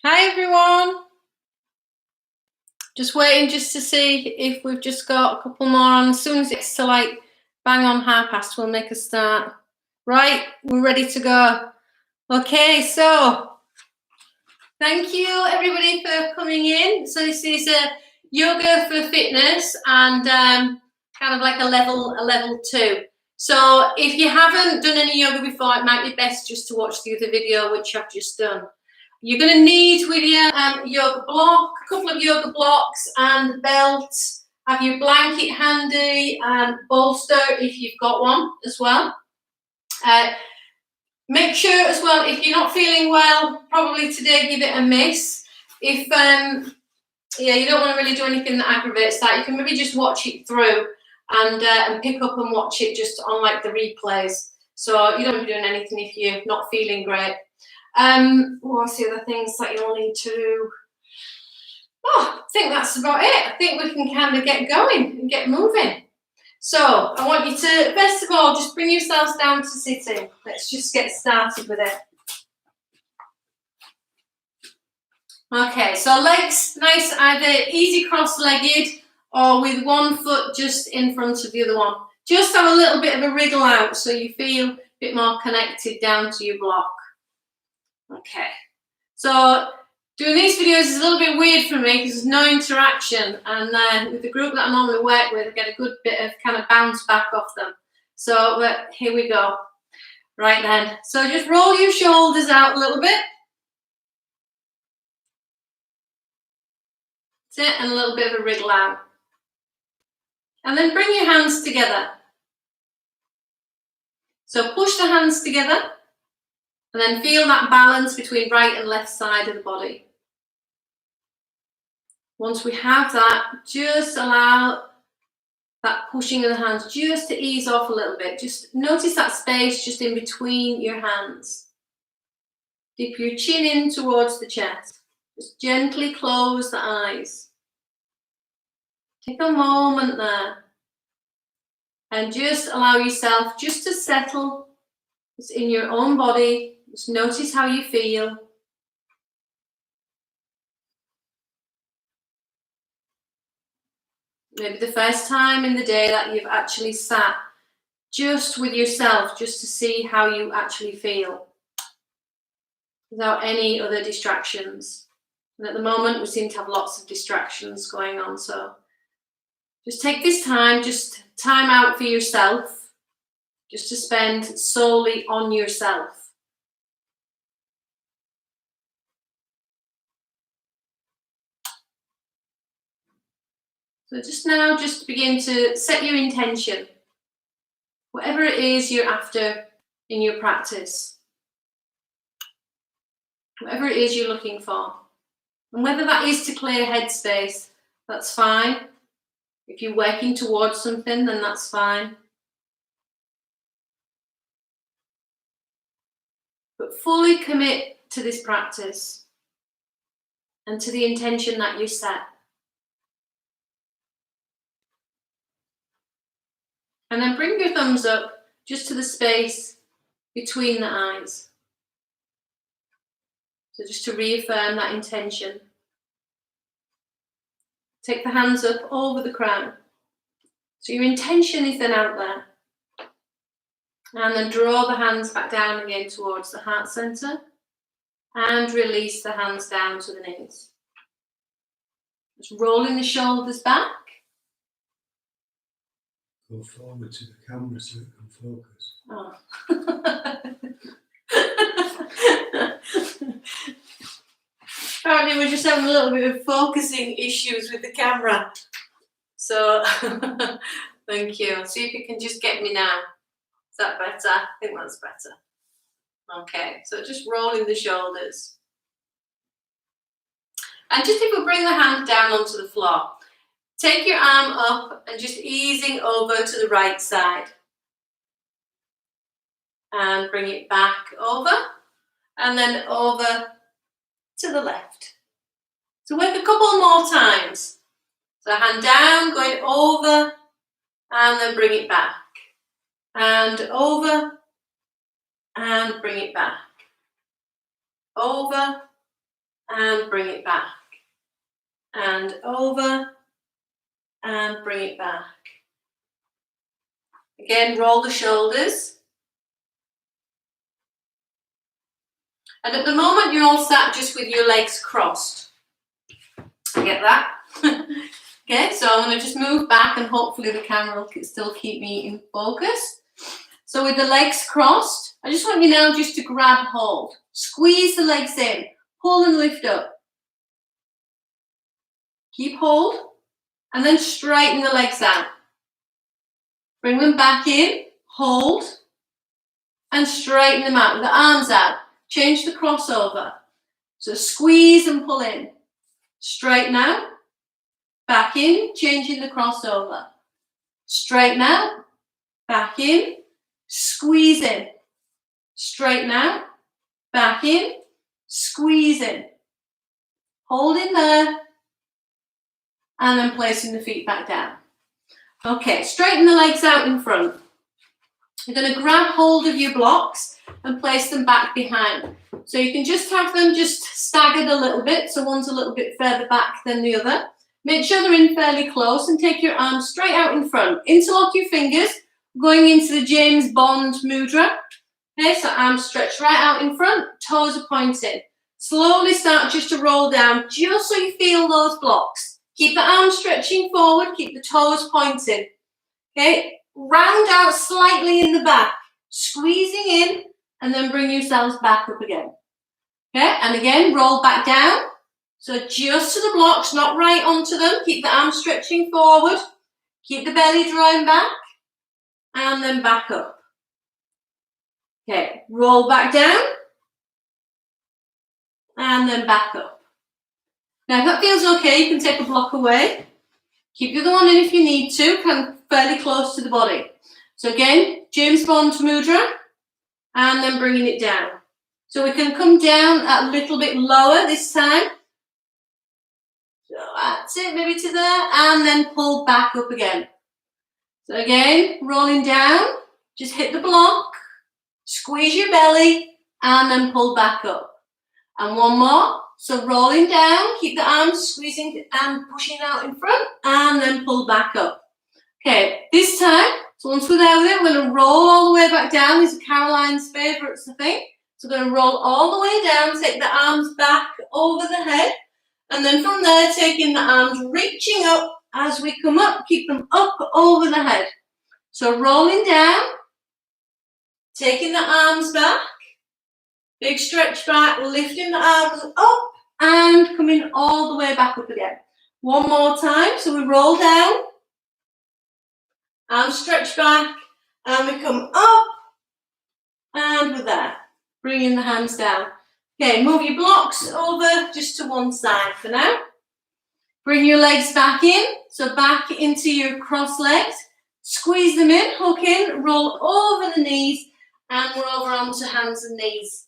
Hi everyone, just waiting just to see if we've just got a couple more on. As soon as it's to like bang on 1:30, we'll make a start. Right, we're ready to go. Okay, so thank you everybody for coming in. So this is a yoga for fitness and kind of like a level 2. So if you haven't done any yoga before, it might be best just to watch the other video which I've just done. You're going to need with your yoga block, a couple of yoga blocks and belt. Have your blanket handy and bolster if you've got one as well. Make sure as well, if you're not feeling well, probably today give it a miss. If you don't want to really do anything that aggravates that, you can maybe just watch it through and pick up and watch it just on like the replays. So you don't be doing anything if you're not feeling great. What's the other things that you'll need to do? I think that's about it. I think we can kind of get going and get moving. So I want you to, first of all, just bring yourselves down to sitting. Let's just get started with it. Okay, so legs nice, either easy cross-legged or with one foot just in front of the other one. Just have a little bit of a wriggle out so you feel a bit more connected down to your block. Okay, so doing these videos is a little bit weird for me because there's no interaction, and with the group that I normally work with, I get a good bit of kind of bounce back off them. So here we go. Right then, so just roll your shoulders out a little bit. That's it, and a little bit of a wriggle out. And then bring your hands together. So push the hands together. And then feel that balance between right and left side of the body. Once we have that, just allow that pushing of the hands just to ease off a little bit. Just notice that space just in between your hands. Dip your chin in towards the chest. Just gently close the eyes. Take a moment there. And just allow yourself just to settle in your own body. Just notice how you feel. Maybe the first time in the day that you've actually sat just with yourself, just to see how you actually feel, without any other distractions. And at the moment, we seem to have lots of distractions going on. So just take this time, just time out for yourself, just to spend solely on yourself. So just now, just begin to set your intention. Whatever it is you're after in your practice. Whatever it is you're looking for. And whether that is to clear headspace, that's fine. If you're working towards something, then that's fine. But fully commit to this practice and to the intention that you set. And then bring your thumbs up just to the space between the eyes. So just to reaffirm that intention. Take the hands up over the crown. So your intention is then out there. And then draw the hands back down again towards the heart center. And release the hands down to the knees. Just rolling the shoulders back. Go forward to the camera so it can focus. Oh. Apparently we're just having a little bit of focusing issues with the camera. So, thank you. See if you can just get me now. Is that better? I think that's better. Okay, so just rolling the shoulders. And just if we bring the hand down onto the floor, take your arm up and just easing over to the right side. And bring it back over. And then over to the left. So work a couple more times. So hand down, going over, and then bring it back. And over, and bring it back. Over, and bring it back. And over and bring it back. Again, roll the shoulders. And at the moment, you're all sat just with your legs crossed. I get that? Okay, so I'm going to just move back and hopefully the camera will still keep me in focus. So with the legs crossed, I just want you now just to grab hold. Squeeze the legs in. Pull and lift up. Keep hold. And then straighten the legs out. Bring them back in. Hold. And straighten them out with the arms out. Change the crossover. So squeeze and pull in. Straighten out. Back in. Changing the crossover. Straighten out. Back in. Squeeze in. Straighten out. Back in. Squeeze in. Hold in there. And then placing the feet back down. Okay, straighten the legs out in front. You're going to grab hold of your blocks and place them back behind. So you can just have them just staggered a little bit, so one's a little bit further back than the other. Make sure they're in fairly close and take your arms straight out in front. Interlock your fingers, going into the James Bond mudra. Okay, so arms stretched right out in front, toes are pointed. Slowly start just to roll down, just so you feel those blocks. Keep the arms stretching forward, keep the toes pointed. Okay, round out slightly in the back, squeezing in, and then bring yourselves back up again. Okay, and again, roll back down. So just to the blocks, not right onto them. Keep the arms stretching forward. Keep the belly drawing back, and then back up. Okay, roll back down, and then back up. Now, if that feels okay, you can take a block away. Keep the other one in if you need to, come fairly close to the body. So again, James Bond mudra, and then bringing it down. So we can come down a little bit lower this time. So that's it, maybe to there, and then pull back up again. So again, rolling down, just hit the block, squeeze your belly, and then pull back up. And one more. So rolling down, keep the arms squeezing and pushing out in front, and then pull back up. Okay, this time, so once we're there with it, we're going to roll all the way back down. These are Caroline's favourites, I think. So we're going to roll all the way down, take the arms back over the head, and then from there, taking the arms, reaching up as we come up, keep them up over the head. So rolling down, taking the arms back, big stretch back, lifting the arms up, and coming all the way back up again. One more time. So we roll down, arms stretch back, and we come up, and we're there. Bringing the hands down. Okay, move your blocks over just to one side for now. Bring your legs back in, so back into your cross legs. Squeeze them in, hook in, roll over the knees, and we're over onto hands and knees.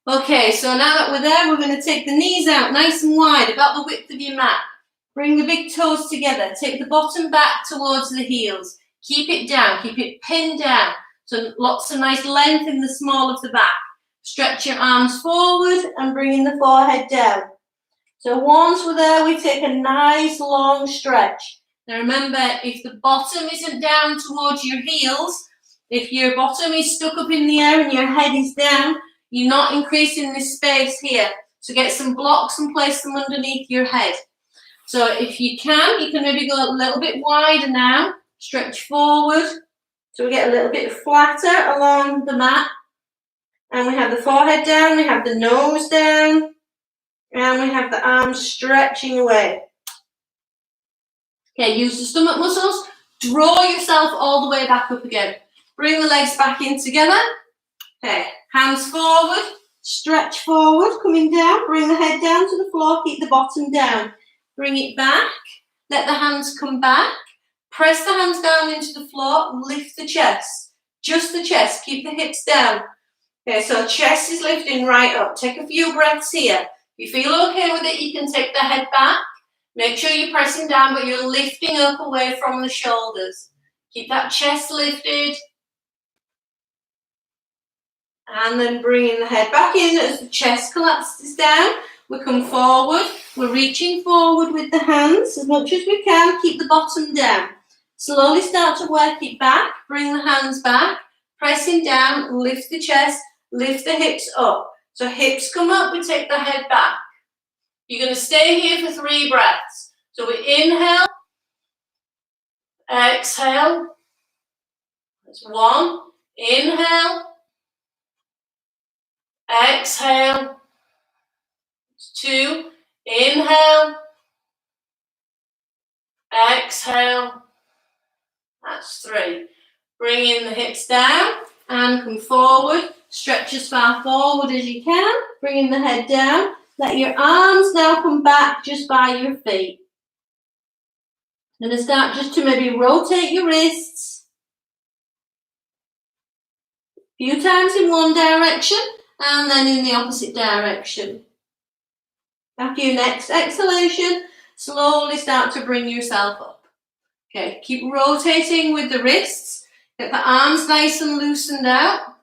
Okay, so now that we're there, we're going to take the knees out nice and wide, about the width of your mat. Bring the big toes together. Take the bottom back towards the heels. Keep it down. Keep it pinned down. So lots of nice length in the small of the back. Stretch your arms forward and bringing the forehead down. So once we're there, we take a nice long stretch. Now remember, if the bottom isn't down towards your heels, if your bottom is stuck up in the air and your head is down, you're not increasing this space here. So get some blocks and place them underneath your head. So if you can maybe go a little bit wider now. Stretch forward. So we get a little bit flatter along the mat. And we have the forehead down, we have the nose down, and we have the arms stretching away. Okay, use the stomach muscles. Draw yourself all the way back up again. Bring the legs back in together. Okay, hands forward, stretch forward, coming down, bring the head down to the floor, keep the bottom down. Bring it back, let the hands come back, press the hands down into the floor, lift the chest, just the chest, keep the hips down. Okay, so chest is lifting right up. Take a few breaths here. If you feel okay with it, you can take the head back. Make sure you're pressing down, but you're lifting up away from the shoulders. Keep that chest lifted. And then bringing the head back in as the chest collapses down. We come forward. We're reaching forward with the hands as much as we can. Keep the bottom down. Slowly start to work it back. Bring the hands back. Pressing down. Lift the chest. Lift the hips up. So hips come up. We take the head back. You're going to stay here for 3 breaths. So we inhale. Exhale. That's 1. Inhale. Exhale. 2. Inhale. Exhale. That's 3. Bring in the hips down and come forward. Stretch as far forward as you can. Bringing the head down. Let your arms now come back just by your feet. Going to start just to maybe rotate your wrists. A few times in one direction and then in the opposite direction. After your next exhalation, slowly start to bring yourself up. Okay, keep rotating with the wrists. Get the arms nice and loosened out.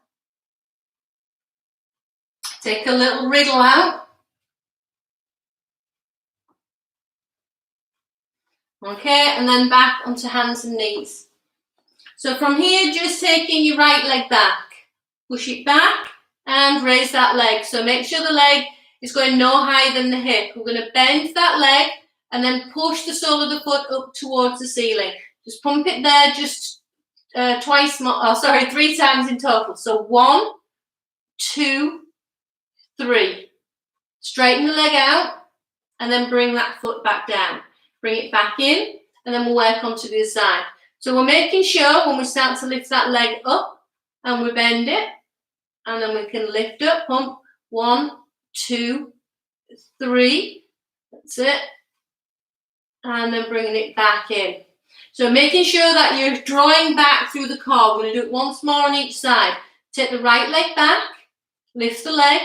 Take a little wriggle out. Okay, and then back onto hands and knees. So from here, just taking your right leg back. Push it back and raise that leg. So make sure the leg is going no higher than the hip. We're going to bend that leg and then push the sole of the foot up towards the ceiling. Just pump it there just 3 times in total. So 1, 2, 3. Straighten the leg out and then bring that foot back down. Bring it back in and then we'll work onto the other side. So we're making sure when we start to lift that leg up and we bend it and then we can lift up, pump, 1, 2, 3. That's it. And then bringing it back in. So making sure that you're drawing back through the core. We're going to do it once more on each side. Take the right leg back, lift the leg,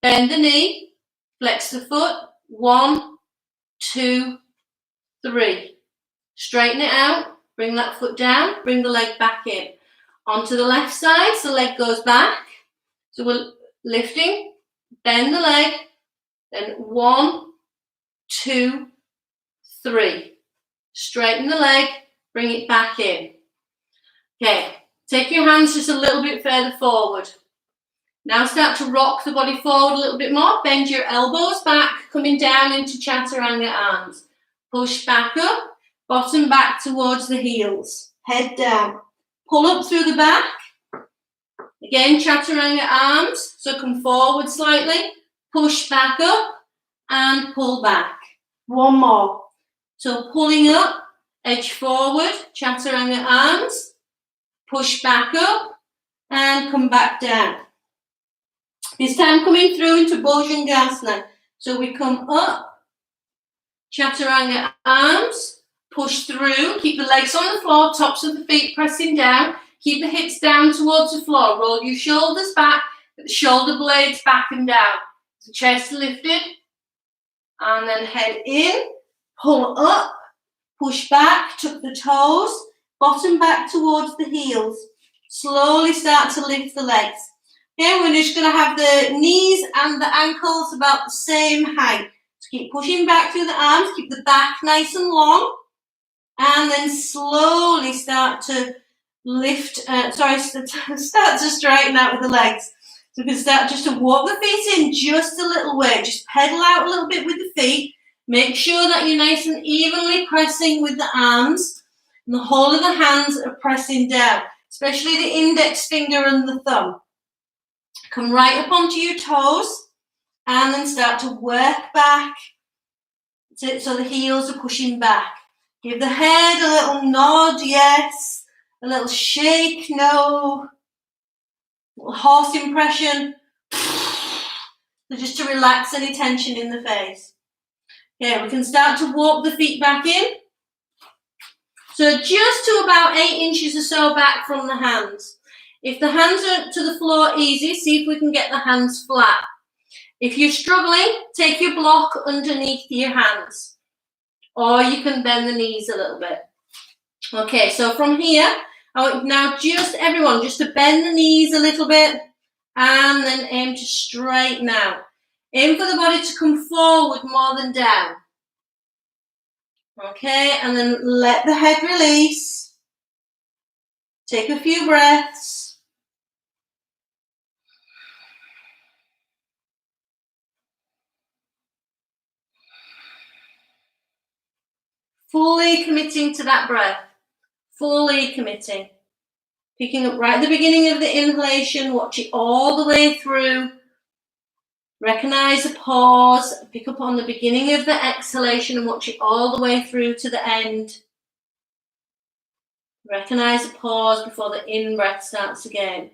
bend the knee, flex the foot, 1, 2, 3. Straighten it out, bring that foot down, bring the leg back in. Onto the left side, so the leg goes back. So we're lifting, bend the leg, then 1, 2, 3. Straighten the leg, bring it back in. Okay, take your hands just a little bit further forward. Now start to rock the body forward a little bit more. Bend your elbows back, coming down into chaturanga arms. Push back up, bottom back towards the heels. Head down. Pull up through the back. Again, chaturanga arms. So come forward slightly. Push back up and pull back. 1 more. So pulling up, edge forward, chaturanga arms. Push back up and come back down. This time coming through into Bhujangasana. So we come up, chaturanga arms, push through, keep the legs on the floor, tops of the feet pressing down, keep the hips down towards the floor, roll your shoulders back, the shoulder blades back and down. The chest lifted, and then head in, pull up, push back, tuck the toes, bottom back towards the heels. Slowly start to lift the legs. Okay, we're just going to have the knees and the ankles about the same height. So keep pushing back through the arms, keep the back nice and long, and then slowly start to lift, start to straighten out with the legs. So we can start just to walk the feet in just a little way, just pedal out a little bit with the feet. Make sure that you're nice and evenly pressing with the arms, and the whole of the hands are pressing down, especially the index finger and the thumb. Come right up onto your toes and then start to work back so the heels are pushing back. Give the head a little nod, yes. A little shake, no. A little horse impression. So just to relax any tension in the face. Okay, we can start to walk the feet back in. So just to about 8 inches or so back from the hands. If the hands are to the floor easy, see if we can get the hands flat. If you're struggling, take your block underneath your hands. Or you can bend the knees a little bit. Okay, so from here, I want now just everyone just to bend the knees a little bit And then aim to straighten out. Aim for the body to come forward more than down. Okay, and then let the head release. Take a few breaths. Fully committing to that breath. Fully committing. Picking up right at the beginning of the inhalation, watch it all the way through. Recognize a pause, pick up on the beginning of the exhalation and watch it all the way through to the end. Recognize a pause before the in-breath starts again.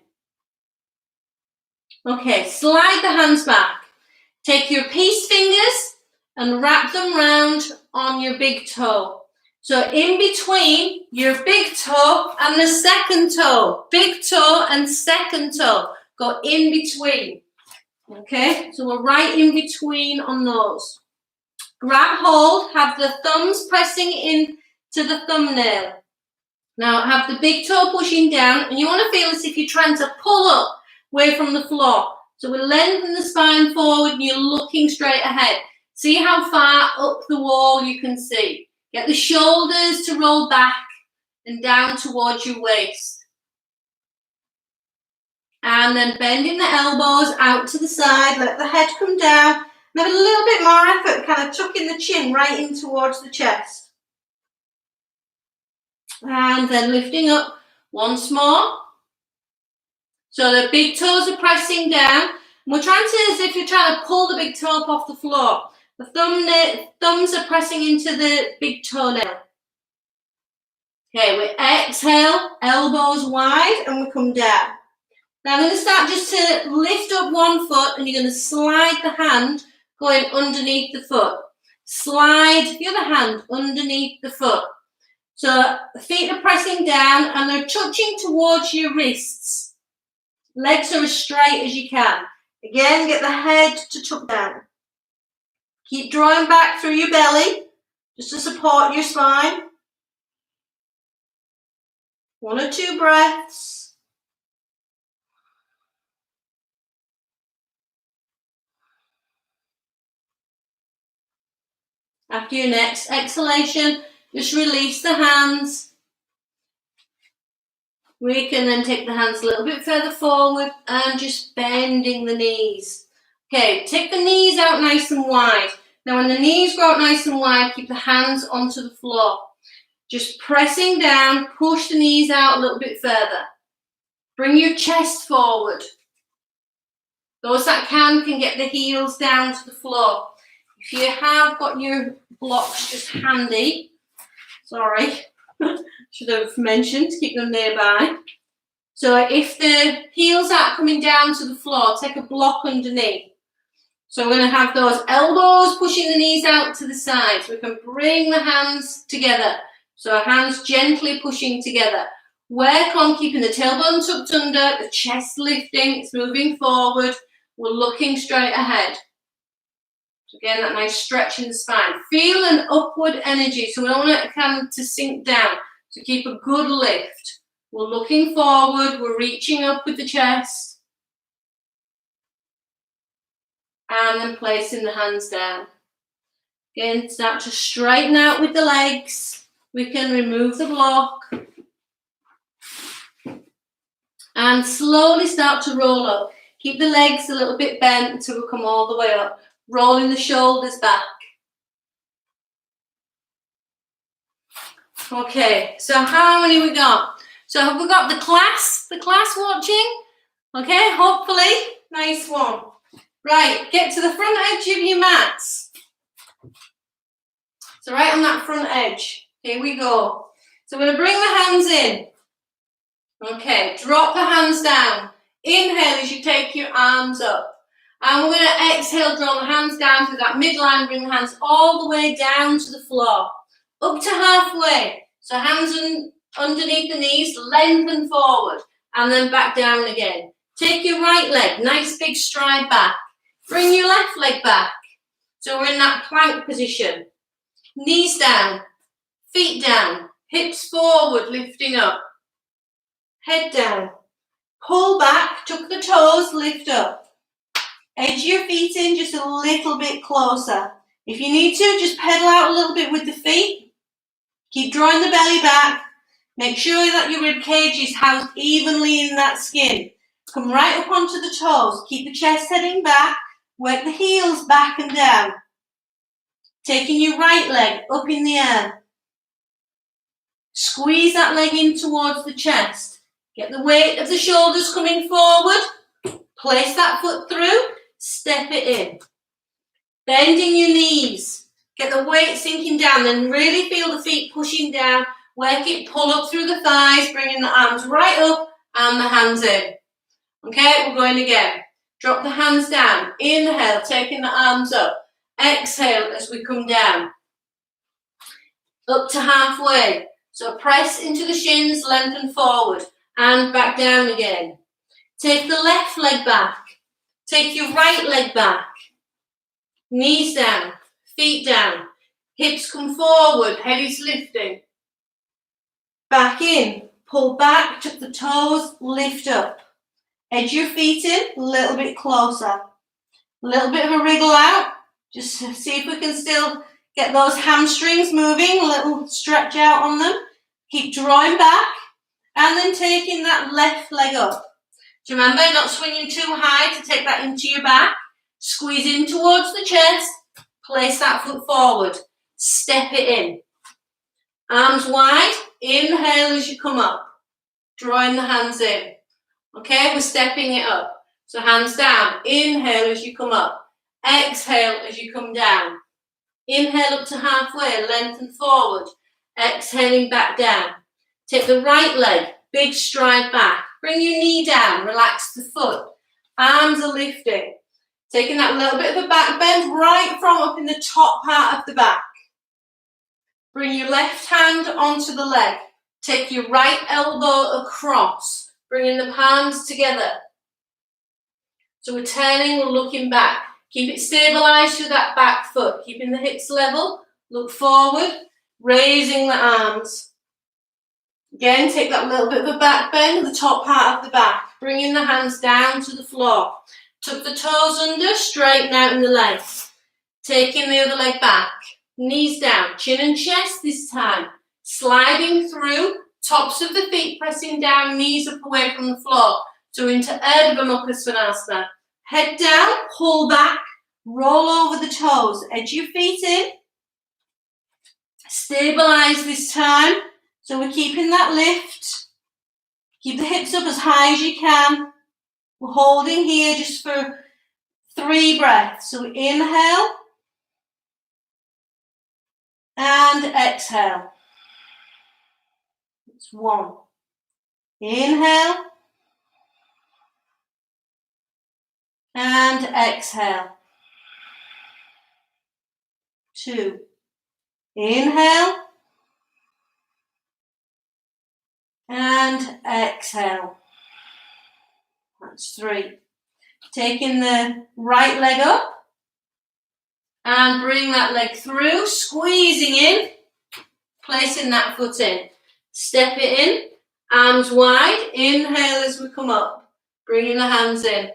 Okay, slide the hands back. Take your peace fingers and wrap them round on your big toe. So in between your big toe and the second toe. Big toe and second toe. Go in between. Okay, so we're right in between on those. Grab hold, have the thumbs pressing in to the thumbnail. Now have the big toe pushing down, and you want to feel as if you're trying to pull up away from the floor. So we lengthen the spine forward and you're looking straight ahead. See how far up the wall you can see. Get the shoulders to roll back and down towards your waist. And then bending the elbows out to the side, let the head come down. And have a little bit more effort, kind of tucking the chin right in towards the chest. And then lifting up once more. So the big toes are pressing down. And we're trying to, as if you're trying to pull the big toe up off the floor. The thumbs are pressing into the big toenail. Okay, we exhale, elbows wide, and we come down. Now I'm going to start just to lift up one foot, and you're going to slide the hand going underneath the foot. Slide the other hand underneath the foot. So the feet are pressing down and they're touching towards your wrists. Legs are as straight as you can. Again, get the head to tuck down. Keep drawing back through your belly just to support your spine. 1 or 2 breaths. After your next exhalation, just release the hands. We can then take the hands a little bit further forward and just bending the knees. Okay, take the knees out nice and wide. Now when the knees go out nice and wide, keep the hands onto the floor. Just pressing down, push the knees out a little bit further. Bring your chest forward. Those that can get the heels down to the floor. If you have got your blocks just handy, sorry, should have mentioned to keep them nearby. So if the heels aren't coming down to the floor, take a block underneath. So we're going to have those elbows pushing the knees out to the sides. We can bring the hands together. So our hands gently pushing together. Work on keeping the tailbone tucked under, the chest lifting, it's moving forward. We're looking straight ahead. So again, that nice stretch in the spine. Feel an upward energy. So we don't want it kind of to sink down. So keep a good lift. We're looking forward. We're reaching up with the chest. And then placing the hands down. Again, start to straighten out with the legs. We can remove the block. And slowly start to roll up. Keep the legs a little bit bent until we come all the way up. Rolling the shoulders back. Okay, so how many we got? So have we got the class watching? Okay, hopefully, nice one. Right, get to the front edge of your mats. So right on that front edge, here we go. So we're going to bring the hands in. Okay, drop the hands down. Inhale as you take your arms up. And we're going to exhale, draw the hands down through that midline, bring the hands all the way down to the floor. Up to halfway. So hands underneath the knees, lengthen forward, and then back down again. Take your right leg, nice big stride back. Bring your left leg back. So we're in that plank position. Knees down, feet down, hips forward, lifting up. Head down. Pull back, tuck the toes, lift up. Edge your feet in just a little bit closer. If you need to, just pedal out a little bit with the feet. Keep drawing the belly back. Make sure that your rib cage is housed evenly in that skin. Come right up onto the toes. Keep the chest heading back. Work the heels back and down. Taking your right leg up in the air. Squeeze that leg in towards the chest. Get the weight of the shoulders coming forward. Place that foot through. Step it in. Bending your knees. Get the weight sinking down. Then really feel the feet pushing down. Work it, pull up through the thighs. Bringing the arms right up and the hands in. Okay, we're going again. Drop the hands down. Inhale, taking the arms up. Exhale as we come down. Up to halfway. So press into the shins, lengthen forward. And back down again. Take the left leg back. Take your right leg back. Knees down. Feet down. Hips come forward. Head is lifting. Back in. Pull back. Tuck the toes. Lift up. Edge your feet in. A little bit closer. A little bit of a wriggle out. Just see if we can still get those hamstrings moving. A little stretch out on them. Keep drawing back. And then taking that left leg up. Do you remember, not swinging too high to take that into your back. Squeeze in towards the chest. Place that foot forward. Step it in. Arms wide. Inhale as you come up. Drawing the hands in. Okay, we're stepping it up. So hands down. Inhale as you come up. Exhale as you come down. Inhale up to halfway. Lengthen forward. Exhaling back down. Take the right leg, big stride back. Bring your knee down, relax the foot. Arms are lifting. Taking that little bit of a back bend right from up in the top part of the back. Bring your left hand onto the leg. Take your right elbow across, bringing the palms together. So we're turning, we're looking back. Keep it stabilized through that back foot, keeping the hips level. Look forward, raising the arms. Again, take that little bit of a back bend, the top part of the back, bringing the hands down to the floor. Tuck the toes under, straighten out in the legs. Taking the other leg back, knees down, chin and chest this time. Sliding through, tops of the feet pressing down, knees up away from the floor. So into Urdhva Mukha Svanasana. Head down, pull back, roll over the toes, edge your feet in. Stabilize this time. So we're keeping that lift. Keep the hips up as high as you can. We're holding here just for 3 breaths. So we inhale and exhale. It's 1. Inhale and exhale. 2. Inhale and exhale. That's 3. Taking the right leg up and bring that leg through, squeezing in, placing that foot in. Step it in, arms wide, inhale as we come up, bringing the hands in.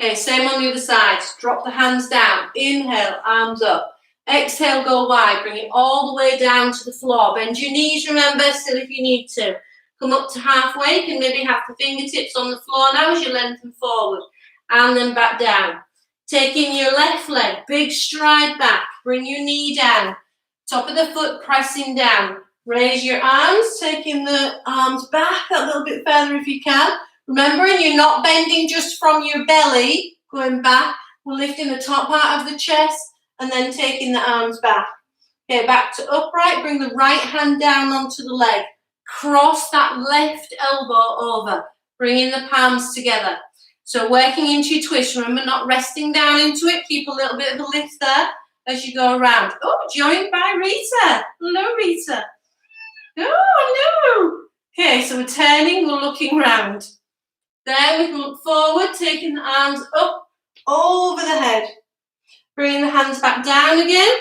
Okay, same on the other side. Drop the hands down, inhale, arms up. Exhale, go wide, bring it all the way down to the floor. Bend your knees, remember, still if you need to. Come up to halfway, you can maybe have the fingertips on the floor now as you lengthen forward. And then back down. Taking your left leg, big stride back. Bring your knee down. Top of the foot pressing down. Raise your arms, taking the arms back a little bit further if you can. Remembering you're not bending just from your belly, going back. We're lifting the top part of the chest and then taking the arms back. Okay, back to upright. Bring the right hand down onto the leg. Cross that left elbow over, bringing the palms together. So working into your twist. Remember, not resting down into it. Keep a little bit of a lift there as you go around. Oh, joined by Rita. Hello, Rita. Oh, hello. Okay, so we're turning, we're looking round. There we can look forward, taking the arms up over the head. Bringing the hands back down again.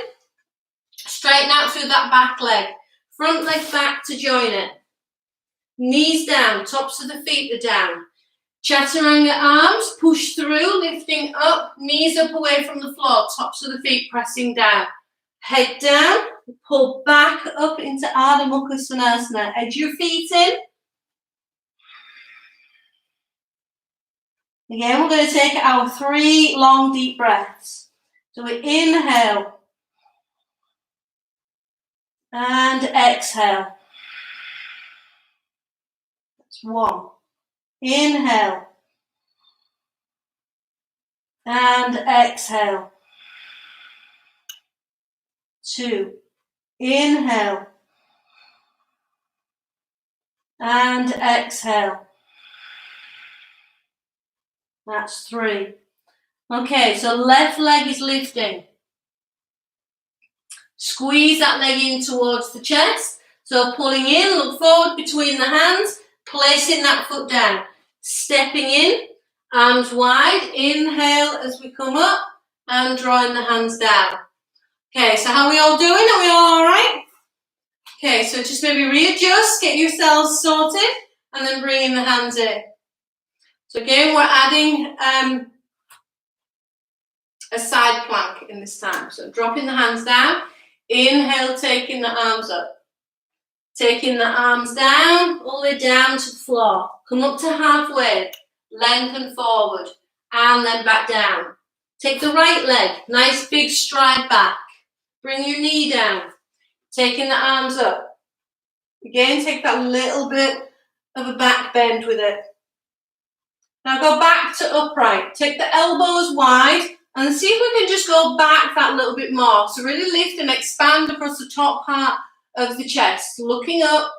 Straighten out through that back leg. Front leg back to join it. Knees down, tops of the feet are down. Chaturanga arms, push through, lifting up, knees up away from the floor, tops of the feet pressing down. Head down, pull back up into Ardha Mukha Svanasana. Edge your feet in. Again, we're going to take our 3 long deep breaths. So we inhale and exhale. That's 1. Inhale and exhale. 2. Inhale and exhale. That's 3. Okay, so left leg is lifting. Squeeze that leg in towards the chest. So pulling in, look forward between the hands, placing that foot down. Stepping in, arms wide. Inhale as we come up and drawing the hands down. Okay, so how are we all doing? Are we all right? Okay, so just maybe readjust, get yourselves sorted, and then bringing the hands in. So again, we're adding a side plank in this time. So dropping the hands down, inhale, taking the arms up. Taking the arms down, all the way down to the floor. Come up to halfway, lengthen forward, and then back down. Take the right leg, nice big stride back. Bring your knee down, taking the arms up. Again, take that little bit of a back bend with it. Now go back to upright. Take the elbows wide and see if we can just go back that little bit more. So really lift and expand across the top part of the chest. Looking up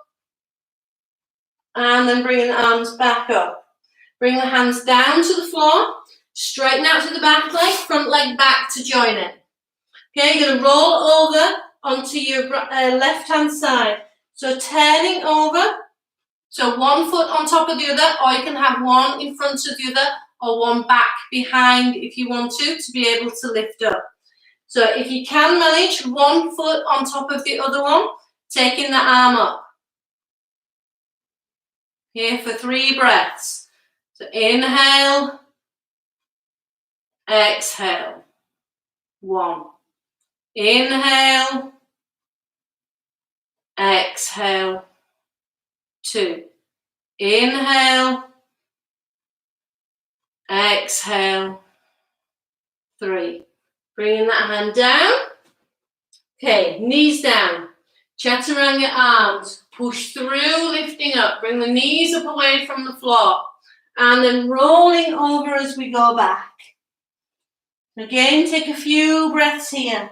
and then bringing the arms back up. Bring the hands down to the floor. Straighten out to the back leg, front leg back to join it. Okay, you're going to roll over onto your left hand side. So turning over. So one foot on top of the other, or you can have one in front of the other, or one back behind if you want to be able to lift up. So if you can manage one foot on top of the other one, taking the arm up. Here for 3 breaths. So inhale, exhale. 1. Inhale, exhale. 2. Inhale, exhale. 3. Bringing that hand down. Okay, knees down. Chaturanga arms. Push through, lifting up. Bring the knees up away from the floor. And then rolling over as we go back. Again, take a few breaths here.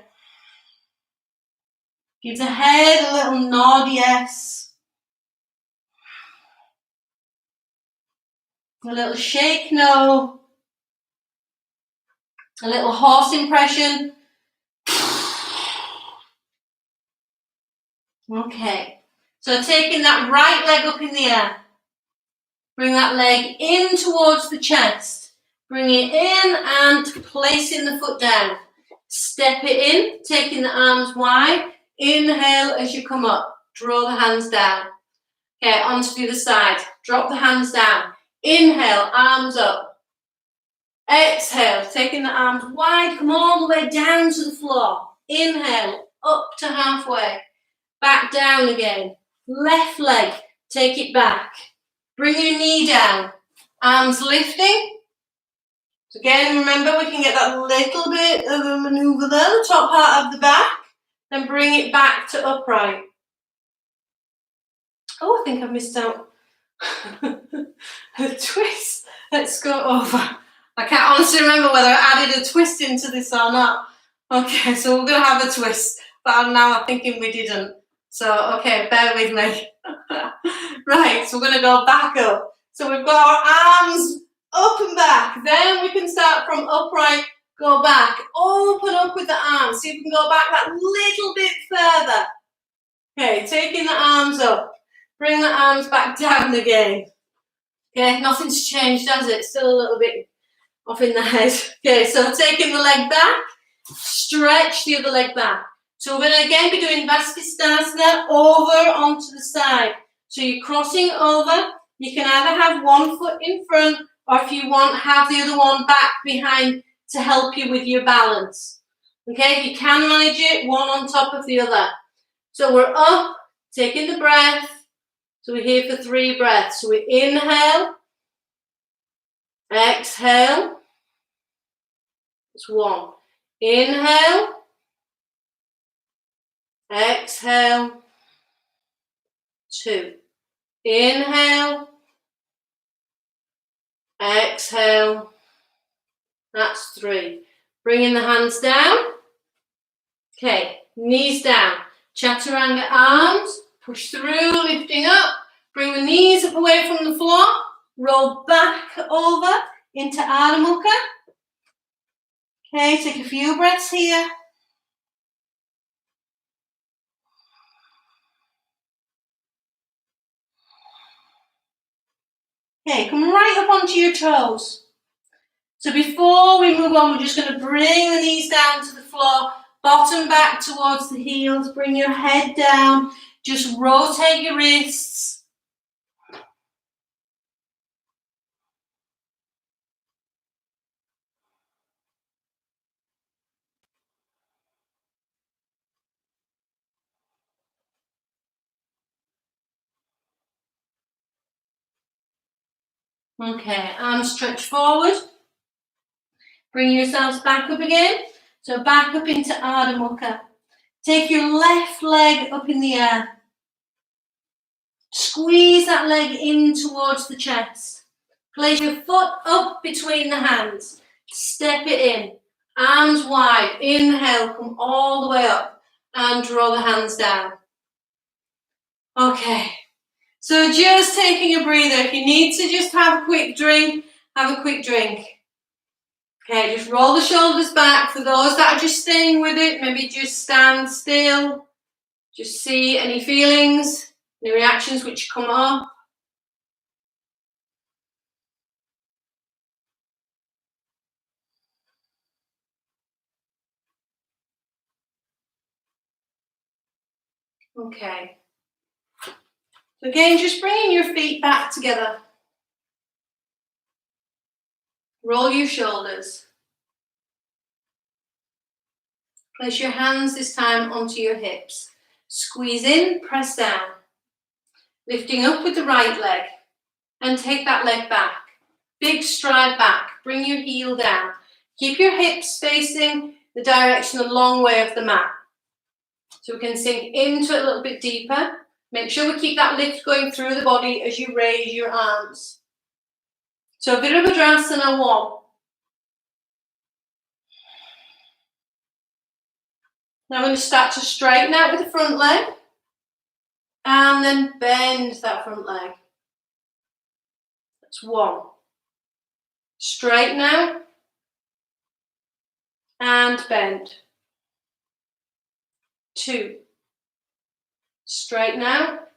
Give the head a little nod, yes. A little shake, no. A little horse impression. Okay. So taking that right leg up in the air. Bring that leg in towards the chest. Bring it in and placing the foot down. Step it in, taking the arms wide. Inhale as you come up. Draw the hands down. Okay, onto the other side. Drop the hands down. Inhale, arms up. Exhale, taking the arms wide. Come all the way down to the floor. Inhale, up to halfway. Back down again. Left leg, take it back. Bring your knee down. Arms lifting. So again, remember we can get that little bit of a maneuver there, the top part of the back. Then bring it back to upright. Oh, I think I've missed out a twist. Let's go over. I can't honestly remember whether I added a twist into this or not. Okay, so we're going to have a twist. But now I'm thinking we didn't. So, okay, bear with me. Right, so we're going to go back up. So we've got our arms up and back. Then we can start from upright, go back. Open up with the arms. See if we can go back that little bit further. Okay, taking the arms up. Bring the arms back down again. Okay, nothing's changed, has it? Still a little bit off in the head. Okay, so taking the leg back. Stretch the other leg back. So we're going to again be doing Vastisthasana over onto the side. So you're crossing over. You can either have one foot in front or if you want, have the other one back behind to help you with your balance. Okay, if you can manage it, one on top of the other. So we're up, taking the breath. So we're here for 3 breaths. So we inhale, exhale. It's 1. Inhale, exhale. 2. Inhale, exhale. That's 3. Bringing the hands down. Okay, knees down. Chaturanga arms. Push through, lifting up. Bring the knees up away from the floor. Roll back over into Ardha Mukha. Okay, take a few breaths here. Okay, come right up onto your toes. So before we move on, we're just going to bring the knees down to the floor, bottom back towards the heels, bring your head down, just rotate your wrists. Okay, arms stretch forward. Bring yourselves back up again. So back up into Ardha Mukha. Take your left leg up in the air. Squeeze that leg in towards the chest. Place your foot up between the hands. Step it in. Arms wide. Inhale, come all the way up and draw the hands down. Okay. So just taking a breather. If you need to just have a quick drink, have a quick drink. Okay, just roll the shoulders back. For those that are just staying with it, maybe just stand still. Just see any feelings, any reactions which come up. Okay. So again, just bringing your feet back together. Roll your shoulders. Place your hands this time onto your hips. Squeeze in, press down. Lifting up with the right leg. And take that leg back. Big stride back. Bring your heel down. Keep your hips facing the direction, the long way of the mat. So we can sink into it a little bit deeper. Make sure we keep that lift going through the body as you raise your arms. So Virabhadrasana 1. Now I'm going to start to straighten out with the front leg. And then bend that front leg. That's 1. Straighten out. And bend. 2. Straighten out.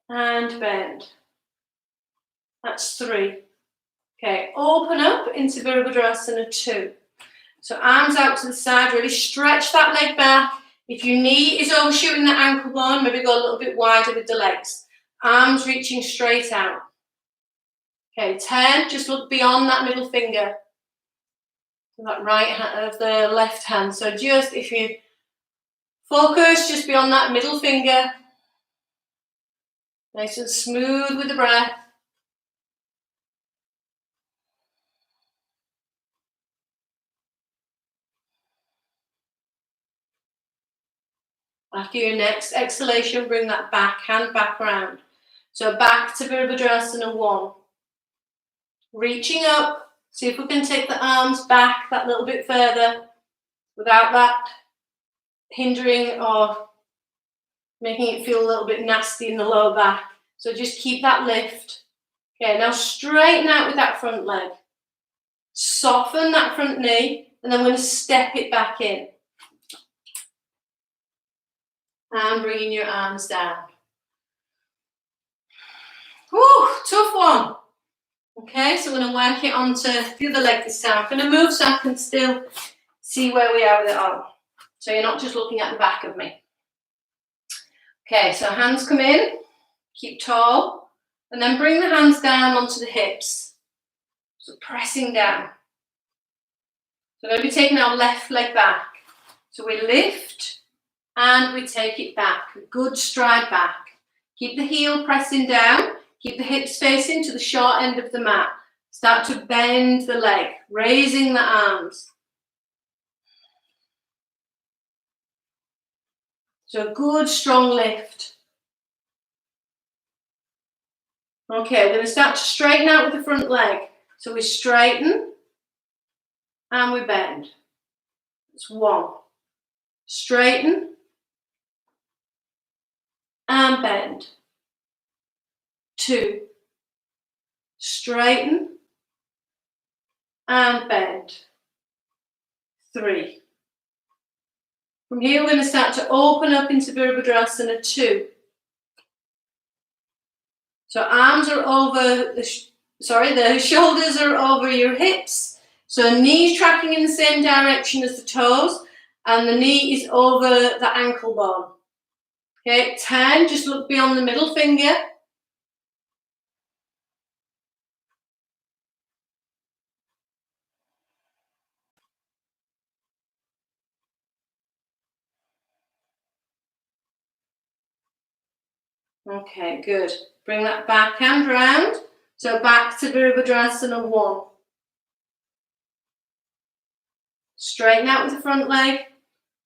And bend. That's 3. Okay, open up into Virabhadrasana 2. So arms out to the side, really stretch that leg back. If your knee is overshooting the ankle bone, maybe go a little bit wider with the legs. Arms reaching straight out. Okay, turn, just look beyond that middle finger. That right hand of the left hand. So just if you focus just beyond that middle finger. Nice and smooth with the breath. After your next exhalation, bring that back hand back round. So back to Virabhadrasana 1. Reaching up, see if we can take the arms back that little bit further without that hindering or making it feel a little bit nasty in the lower back. So just keep that lift. Okay, now straighten out with that front leg. Soften that front knee, and then we're going to step it back in. And bringing your arms down. Whew, tough one. Okay, so I'm going to work it onto the other leg this time. I'm going to move so I can still see where we are with it all. So you're not just looking at the back of me. Okay, so hands come in, keep tall. And then bring the hands down onto the hips. So pressing down. So now we're taking our left leg back. So we lift and we take it back. A good stride back. Keep the heel pressing down. Keep the hips facing to the short end of the mat. Start to bend the leg, raising the arms. So a good strong lift. Okay, we're going to start to straighten out with the front leg. So we straighten and we bend. It's 1. Straighten and bend. 2. Straighten and bend. 3. From here, we're going to start to open up into Virabhadrasana 2. So arms are over the shoulders are over your hips. So knees tracking in the same direction as the toes, and the knee is over the ankle bone. Okay, 10, just look beyond the middle finger. Okay, good. Bring that back hand round. So back to Virabhadrasana 1. Straighten out with the front leg,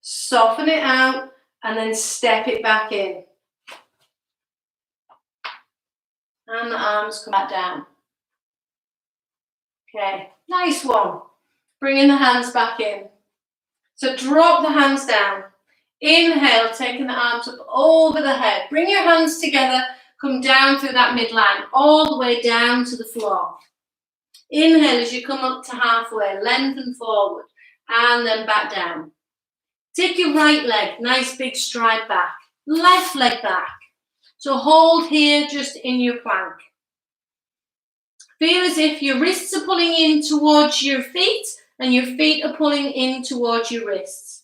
soften it out, and then step it back in. And the arms come back down. Okay, nice one. Bringing the hands back in. So drop the hands down. Inhale, taking the arms up over the head. Bring your hands together, come down through that midline, all the way down to the floor. Inhale as you come up to halfway, lengthen forward, and then back down. Take your right leg, nice big stride back. Left leg back. So hold here just in your plank. Feel as if your wrists are pulling in towards your feet and your feet are pulling in towards your wrists.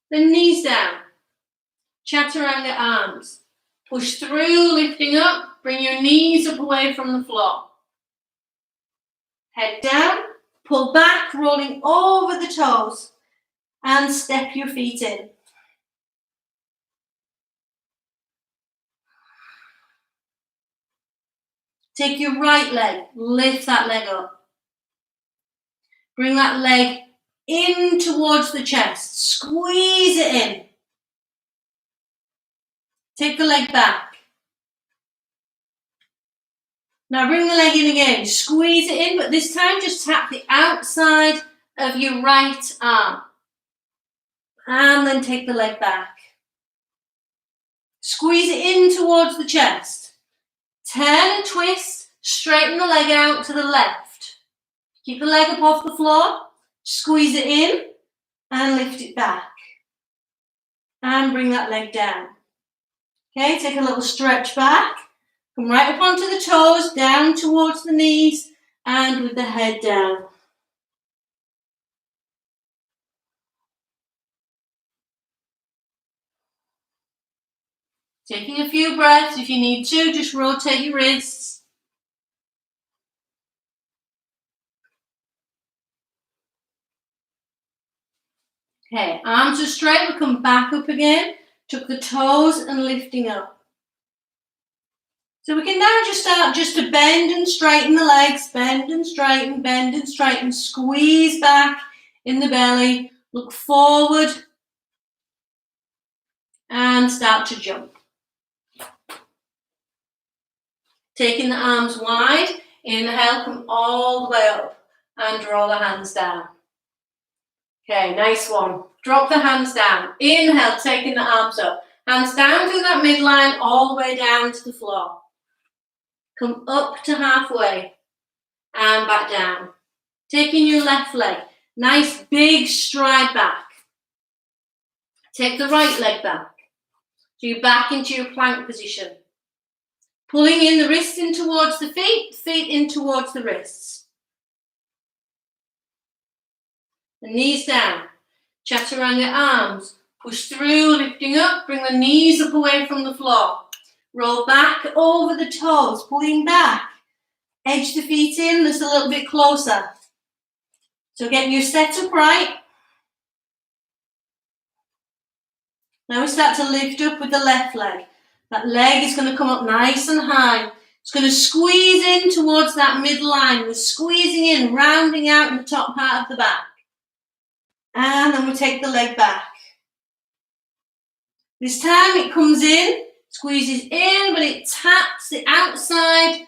Then knees down. Chaturanga arms. Push through, lifting up. Bring your knees up away from the floor. Head down. Pull back, rolling over the toes. And step your feet in. Take your right leg. Lift that leg up. Bring that leg in towards the chest. Squeeze it in. Take the leg back. Now bring the leg in again. Squeeze it in, but this time just tap the outside of your right arm. And then take the leg back. Squeeze it in towards the chest. Turn and twist. Straighten the leg out to the left. Keep the leg up off the floor. Squeeze it in and lift it back. And bring that leg down. Okay, take a little stretch back. Come right up onto the toes, down towards the knees, and with the head down. Taking a few breaths. If you need to, just rotate your wrists. Okay, arms are straight, we'll come back up again. Tuck the toes and lifting up. So we can now just start to bend and straighten the legs. Bend and straighten, bend and straighten. Squeeze back in the belly. Look forward. And start to jump. Taking the arms wide. Inhale, come all the way up. And draw the hands down. Okay, nice one. Drop the hands down. Inhale, taking the arms up. Hands down through that midline, all the way down to the floor. Come up to halfway and back down. Taking your left leg. Nice big stride back. Take the right leg back. So you're back into your plank position. Pulling in the wrists in towards the feet, feet in towards the wrists. The knees down. Chaturanga arms. Push through, lifting up, bring the knees up away from the floor. Roll back over the toes, pulling back. Edge the feet in just a little bit closer. So get your set up right. Now we start to lift up with the left leg. That leg is going to come up nice and high. It's going to squeeze in towards that midline. We're squeezing in, rounding out in the top part of the back. And then we take the leg back. This time it comes in, squeezes in, but it taps the outside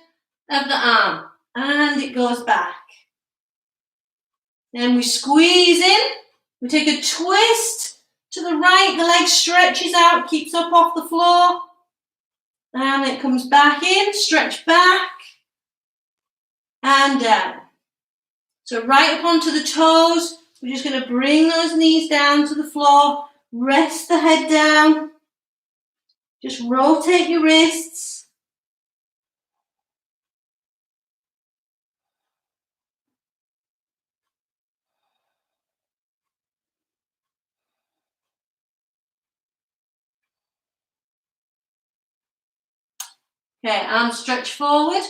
of the arm. And it goes back. Then we squeeze in. We take a twist to the right. The leg stretches out, keeps up off the floor. And it comes back in, stretch back. And down. So right up onto the toes. We're just going to bring those knees down to the floor. Rest the head down. Just rotate your wrists. Okay, arms stretch forward.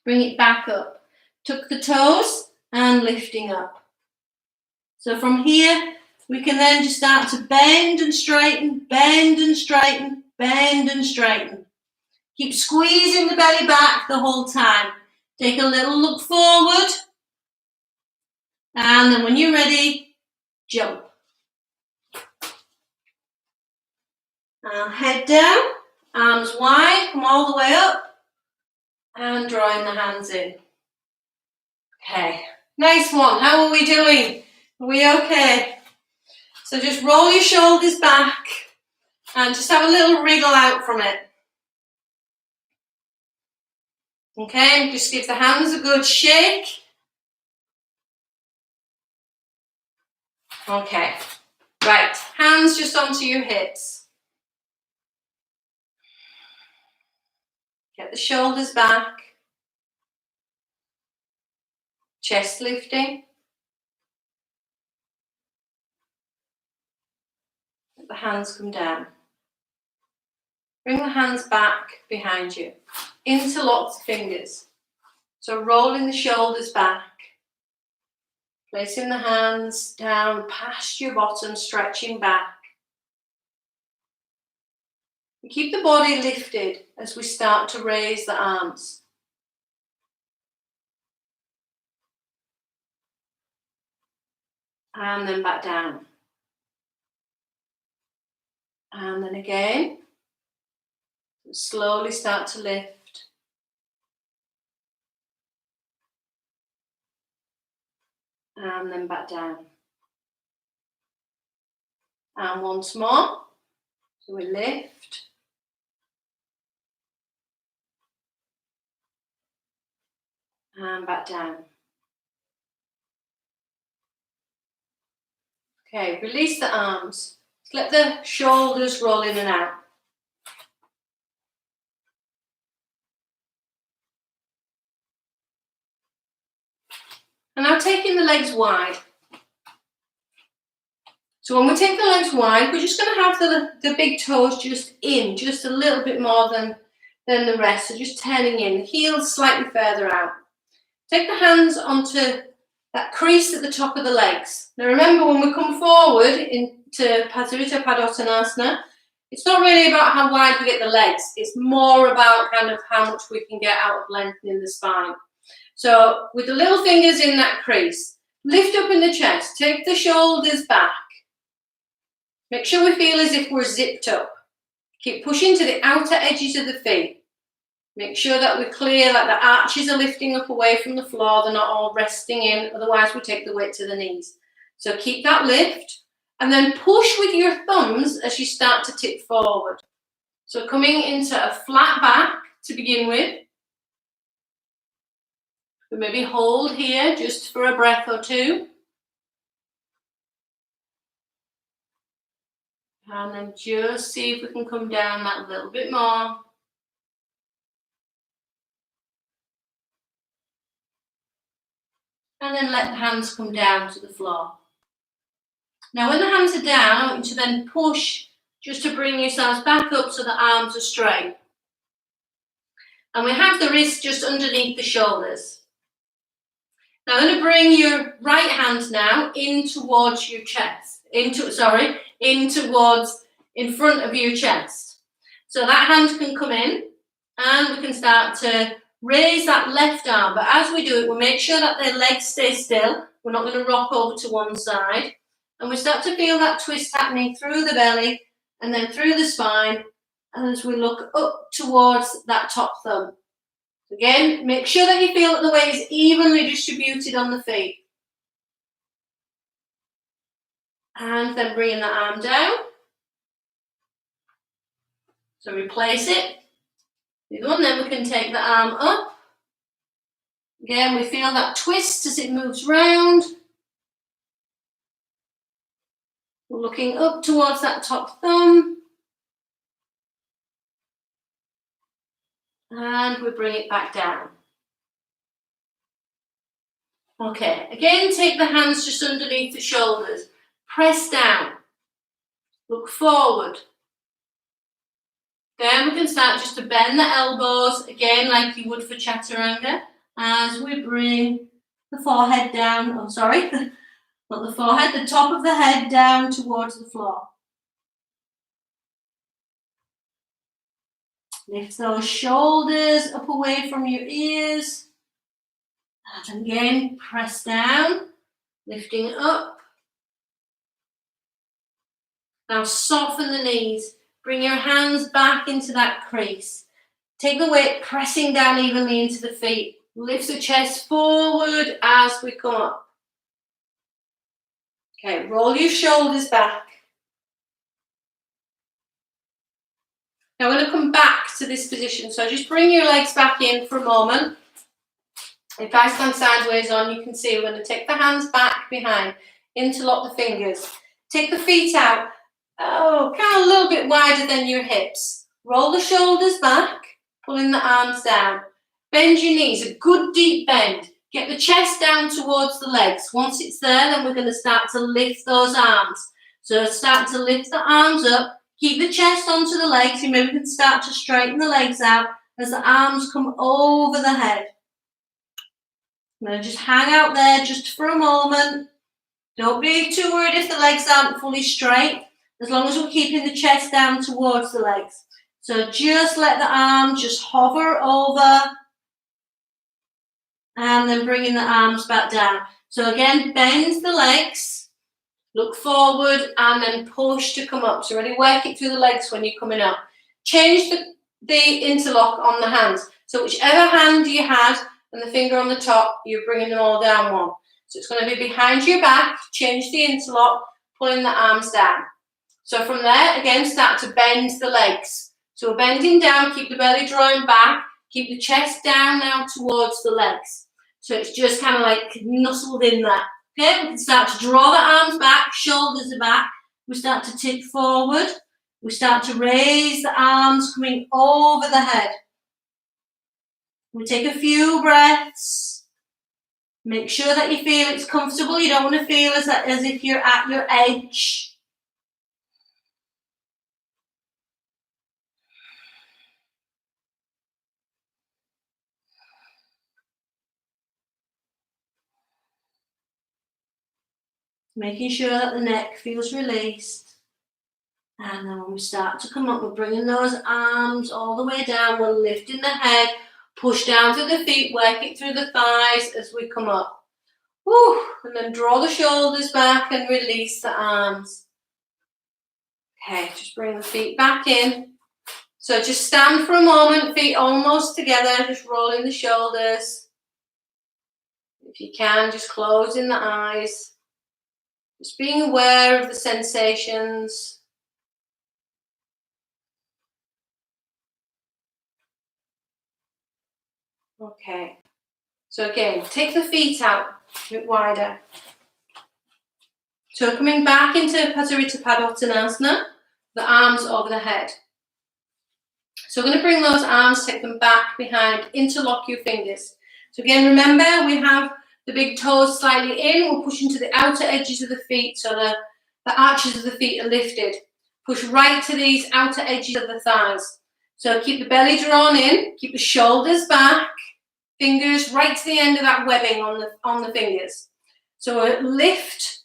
Bring it back up. Tuck the toes and lifting up. So from here, we can then just start to bend and straighten, bend and straighten, bend and straighten. Keep squeezing the belly back the whole time. Take a little look forward. And then when you're ready, jump. Head down, arms wide, come all the way up. And drawing the hands in. Okay, nice one. How are we doing? Are we okay? So just roll your shoulders back and just have a little wriggle out from it. Okay, just give the hands a good shake. Okay, right, hands just onto your hips. Get the shoulders back. Chest lifting. Let the hands come down. Bring the hands back behind you. Interlock the fingers. So rolling the shoulders back. Placing the hands down past your bottom, stretching back. And keep the body lifted as we start to raise the arms. And then back down. And then again. Slowly start to lift. And then back down. And once more. So we lift. And back down. Okay, release the arms. Let the shoulders roll in and out. And now taking the legs wide. So when we take the legs wide, we're just going to have the big toes just in, just a little bit more than the rest. So just turning in, the heels slightly further out. Take the hands onto that crease at the top of the legs. Now remember, when we come forward into Pajarita Padottanasana, it's not really about how wide we get the legs. It's more about kind of how much we can get out of lengthening the spine. So with the little fingers in that crease, lift up in the chest, take the shoulders back. Make sure we feel as if we're zipped up. Keep pushing to the outer edges of the feet. Make sure that we're clear, that the arches are lifting up away from the floor. They're not all resting in, otherwise we take the weight to the knees. So keep that lift and then push with your thumbs as you start to tip forward. So coming into a flat back to begin with. Maybe hold here just for a breath or two. And then just see if we can come down that little bit more. And then let the hands come down to the floor. Now when the hands are down, I want you to then push just to bring yourselves back up so the arms are straight. And we have the wrist just underneath the shoulders. Now I'm going to bring your right hand now in towards your chest, in front of your chest. So that hand can come in and we can start to raise that left arm. But as we do it, we'll make sure that the legs stay still. We're not going to rock over to one side. And we start to feel that twist happening through the belly and then through the spine as we look up towards that top thumb. Again, make sure that you feel that the weight is evenly distributed on the feet. And then bringing the arm down. So replace it. The other one, then we can take the arm up. Again, we feel that twist as it moves round. We're looking up towards that top thumb. And we bring it back down. Okay, again, take the hands just underneath the shoulders. Press down. Look forward. Then we can start just to bend the elbows, again, like you would for chaturanga, as we bring the forehead down, not the forehead, the top of the head down towards the floor. Lift those shoulders up away from your ears. And again, press down, lifting up. Now soften the knees. Bring your hands back into that crease. Take the weight pressing down evenly into the feet. Lift the chest forward as we come up. Okay, roll your shoulders back. Now we're going to come back to this position. So just bring your legs back in for a moment. If I stand sideways on, you can see we're going to take the hands back behind, interlock the fingers. Take the feet out, kind of a little bit wider than your hips. Roll the shoulders back, pulling the arms down. Bend your knees, a good deep bend. Get the chest down towards the legs. Once it's there, then we're going to start to lift those arms. So start to lift the arms up. Keep the chest onto the legs. You maybe can start to straighten the legs out as the arms come over the head. I'm going to just hang out there just for a moment. Don't be too worried if the legs aren't fully straight, as long as we're keeping the chest down towards the legs. So just let the arm just hover over and then bringing the arms back down. So again, bend the legs, look forward and then push to come up. So really work it through the legs when you're coming up. Change the interlock on the hands. So whichever hand you had and the finger on the top, you're bringing them all down one. So it's going to be behind your back, change the interlock, pulling the arms down. So from there, again, start to bend the legs. So we're bending down, keep the belly drawing back, keep the chest down now towards the legs. So it's just kind of like nestled in there. Okay, we can start to draw the arms back, shoulders are back. We start to tip forward. We start to raise the arms coming over the head. We take a few breaths. Make sure that you feel it's comfortable. You don't want to feel as if you're at your edge. Making sure that the neck feels released. And then when we start to come up, we're bringing those arms all the way down. We're lifting the head, push down to the feet, work it through the thighs as we come up. Woo. And then draw the shoulders back and release the arms. Okay, just bring the feet back in. So just stand for a moment, feet almost together, just rolling the shoulders. If you can, just closing the eyes. Just being aware of the sensations. Okay. So again, take the feet out a bit wider. So coming back into Pajarita Padottanasana, the arms over the head. So we're going to bring those arms, take them back behind, interlock your fingers. So again, remember we have the big toes slightly in, we're pushing to the outer edges of the feet so the arches of the feet are lifted. Push right to these outer edges of the thighs. So keep the belly drawn in, keep the shoulders back, fingers right to the end of that webbing on the fingers. So lift,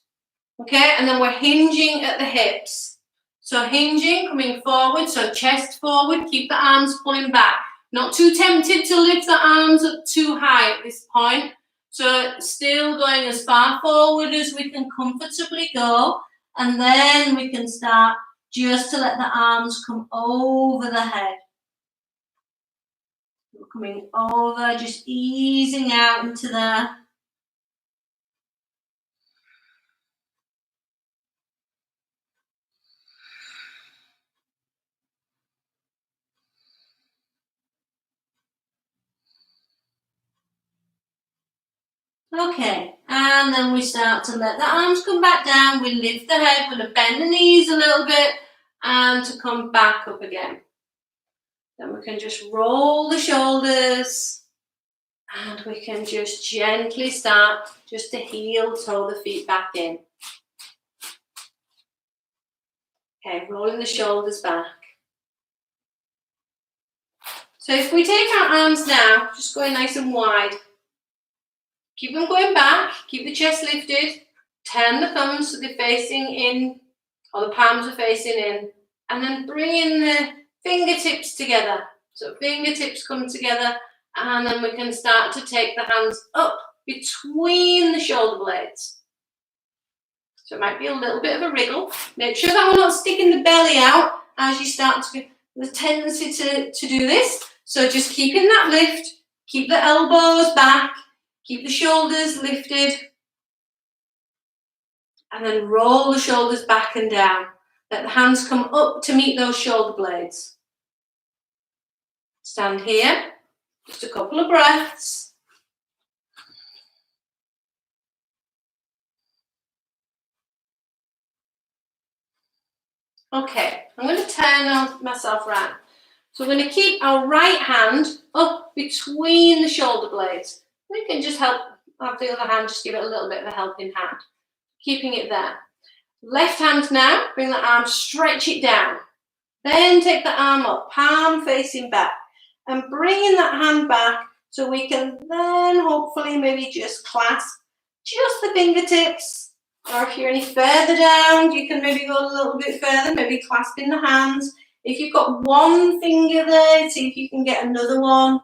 okay, and then we're hinging at the hips. So hinging, coming forward, so chest forward, keep the arms pulling back. Not too tempted to lift the arms up too high at this point. So still going as far forward as we can comfortably go, and then we can start just to let the arms come over the head. We're coming over, just easing out into there. Okay, and then we start to let the arms come back down. We lift the head, we're going to bend the knees a little bit and to come back up again. Then we can just roll the shoulders and we can just gently start just to heel toe the feet back in. Okay, rolling the shoulders back. So if we take our arms now, just going nice and wide, keep them going back, keep the chest lifted, turn the thumbs so they're facing in, or the palms are facing in, and then bring in the fingertips together. So fingertips come together, and then we can start to take the hands up between the shoulder blades. So it might be a little bit of a wriggle. Make sure that we're not sticking the belly out as you start to get the tendency to do this. So just keeping that lift, keep the elbows back, keep the shoulders lifted, and then roll the shoulders back and down. Let the hands come up to meet those shoulder blades. Stand here, just a couple of breaths. Okay, I'm going to turn myself around. So we're going to keep our right hand up between the shoulder blades. We can just have the other hand, just give it a little bit of a helping hand. Keeping it there. Left hand now, bring the arm, stretch it down. Then take the arm up, palm facing back. And bringing that hand back so we can then hopefully maybe just clasp just the fingertips. Or if you're any further down, you can maybe go a little bit further, maybe clasping the hands. If you've got one finger there, see if you can get another one.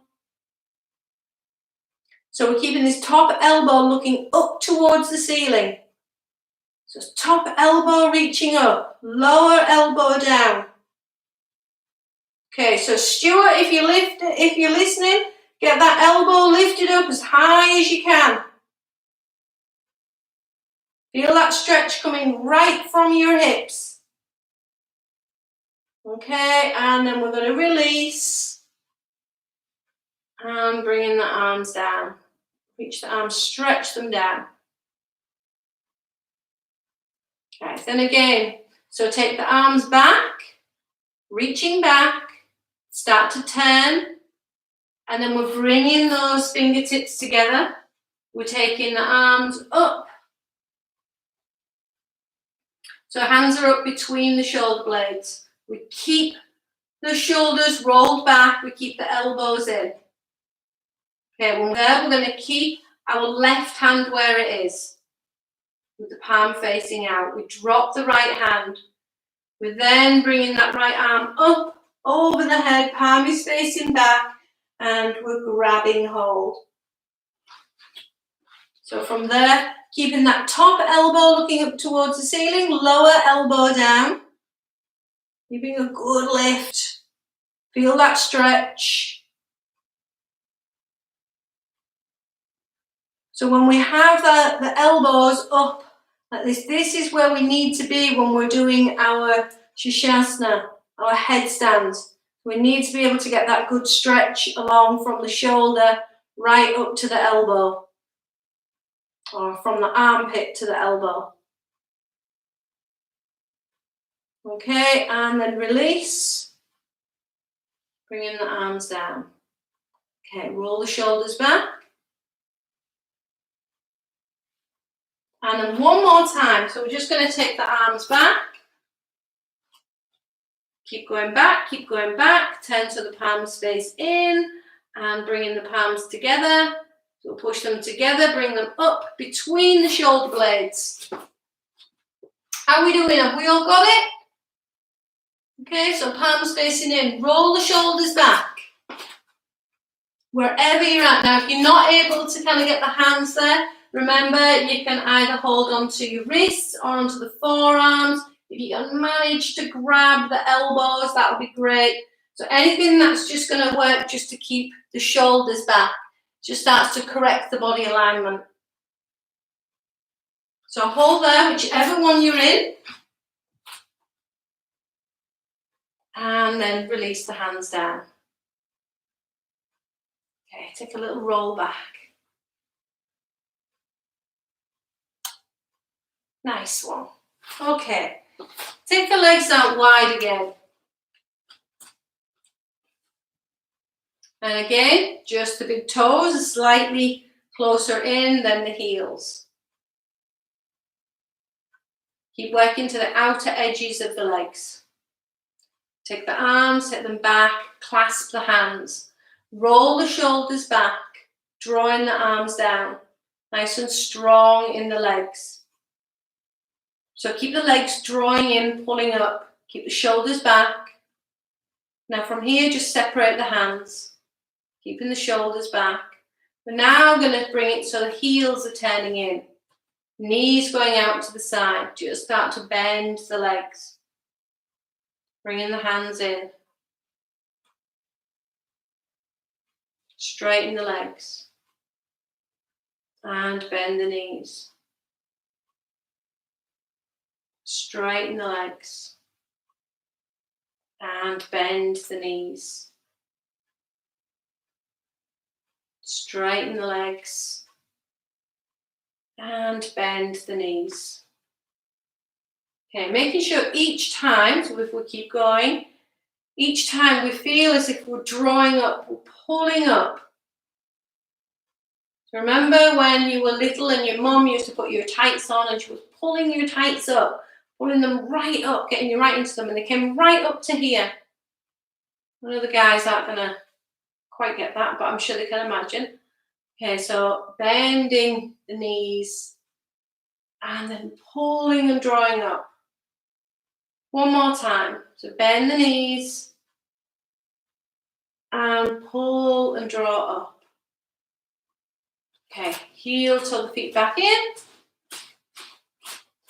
So we're keeping this top elbow looking up towards the ceiling. So top elbow reaching up, lower elbow down. Okay, so Stuart, if you're listening, get that elbow lifted up as high as you can. Feel that stretch coming right from your hips. Okay, and then we're going to release. And bringing the arms down. Reach the arms, stretch them down. Okay, then again, so take the arms back, reaching back, start to turn, and then we're bringing those fingertips together. We're taking the arms up. So hands are up between the shoulder blades. We keep the shoulders rolled back, we keep the elbows in. Okay, when we're there, we're going to keep our left hand where it is, with the palm facing out. We drop the right hand. We're then bringing that right arm up over the head, palm is facing back, and we're grabbing hold. So from there, keeping that top elbow looking up towards the ceiling, lower elbow down. Keeping a good lift. Feel that stretch. So when we have the elbows up like this is where we need to be when we're doing our Shasana, our headstands. We need to be able to get that good stretch along from the shoulder right up to the elbow, or from the armpit to the elbow. Okay, and then release. Bringing the arms down. Okay, roll the shoulders back. And then one more time. So we're just going to take the arms back. Keep going back, turn so the palms face in and bringing the palms together. So we'll push them together, bring them up between the shoulder blades. How are we doing? Have we all got it? Okay, so palms facing in, roll the shoulders back. Wherever you're at. Now, if you're not able to kind of get the hands there, remember you can either hold onto your wrists or onto the forearms. If you can manage to grab the elbows, that would be great. So anything that's just going to work just to keep the shoulders back, just starts to correct the body alignment. So hold there, whichever one you're in. And then release the hands down. Okay, take a little roll back. Nice one. Okay, take the legs out wide again. And again, just the big toes are slightly closer in than the heels. Keep working to the outer edges of the legs. Take the arms, take them back, clasp the hands. Roll the shoulders back, drawing the arms down. Nice and strong in the legs. So keep the legs drawing in, pulling up. Keep the shoulders back. Now from here, just separate the hands. Keeping the shoulders back. We're now going to bring it so the heels are turning in. Knees going out to the side. Just start to bend the legs. Bringing the hands in. Straighten the legs. And bend the knees. Straighten the legs. And bend the knees. Straighten the legs. And bend the knees. Okay, making sure each time, so if we keep going, each time we feel as if we're drawing up, we're pulling up. So remember when you were little and your mum used to put your tights on and she was pulling your tights up, pulling them right up, getting you right into them, and they came right up to here. I know the guys aren't going to quite get that, but I'm sure they can imagine. Okay, so bending the knees and then pulling and drawing up. One more time. So bend the knees and pull and draw up. Okay, heel till the feet back in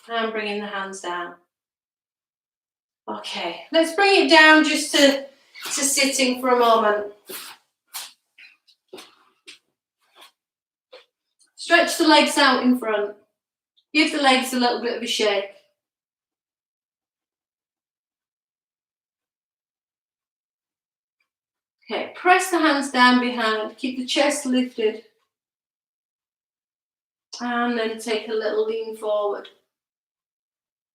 and bringing the hands down. Okay, let's bring it down just to sitting for a moment. Stretch the legs out in front. Give the legs a little bit of a shake. Okay, press the hands down behind. Keep the chest lifted. And then take a little lean forward.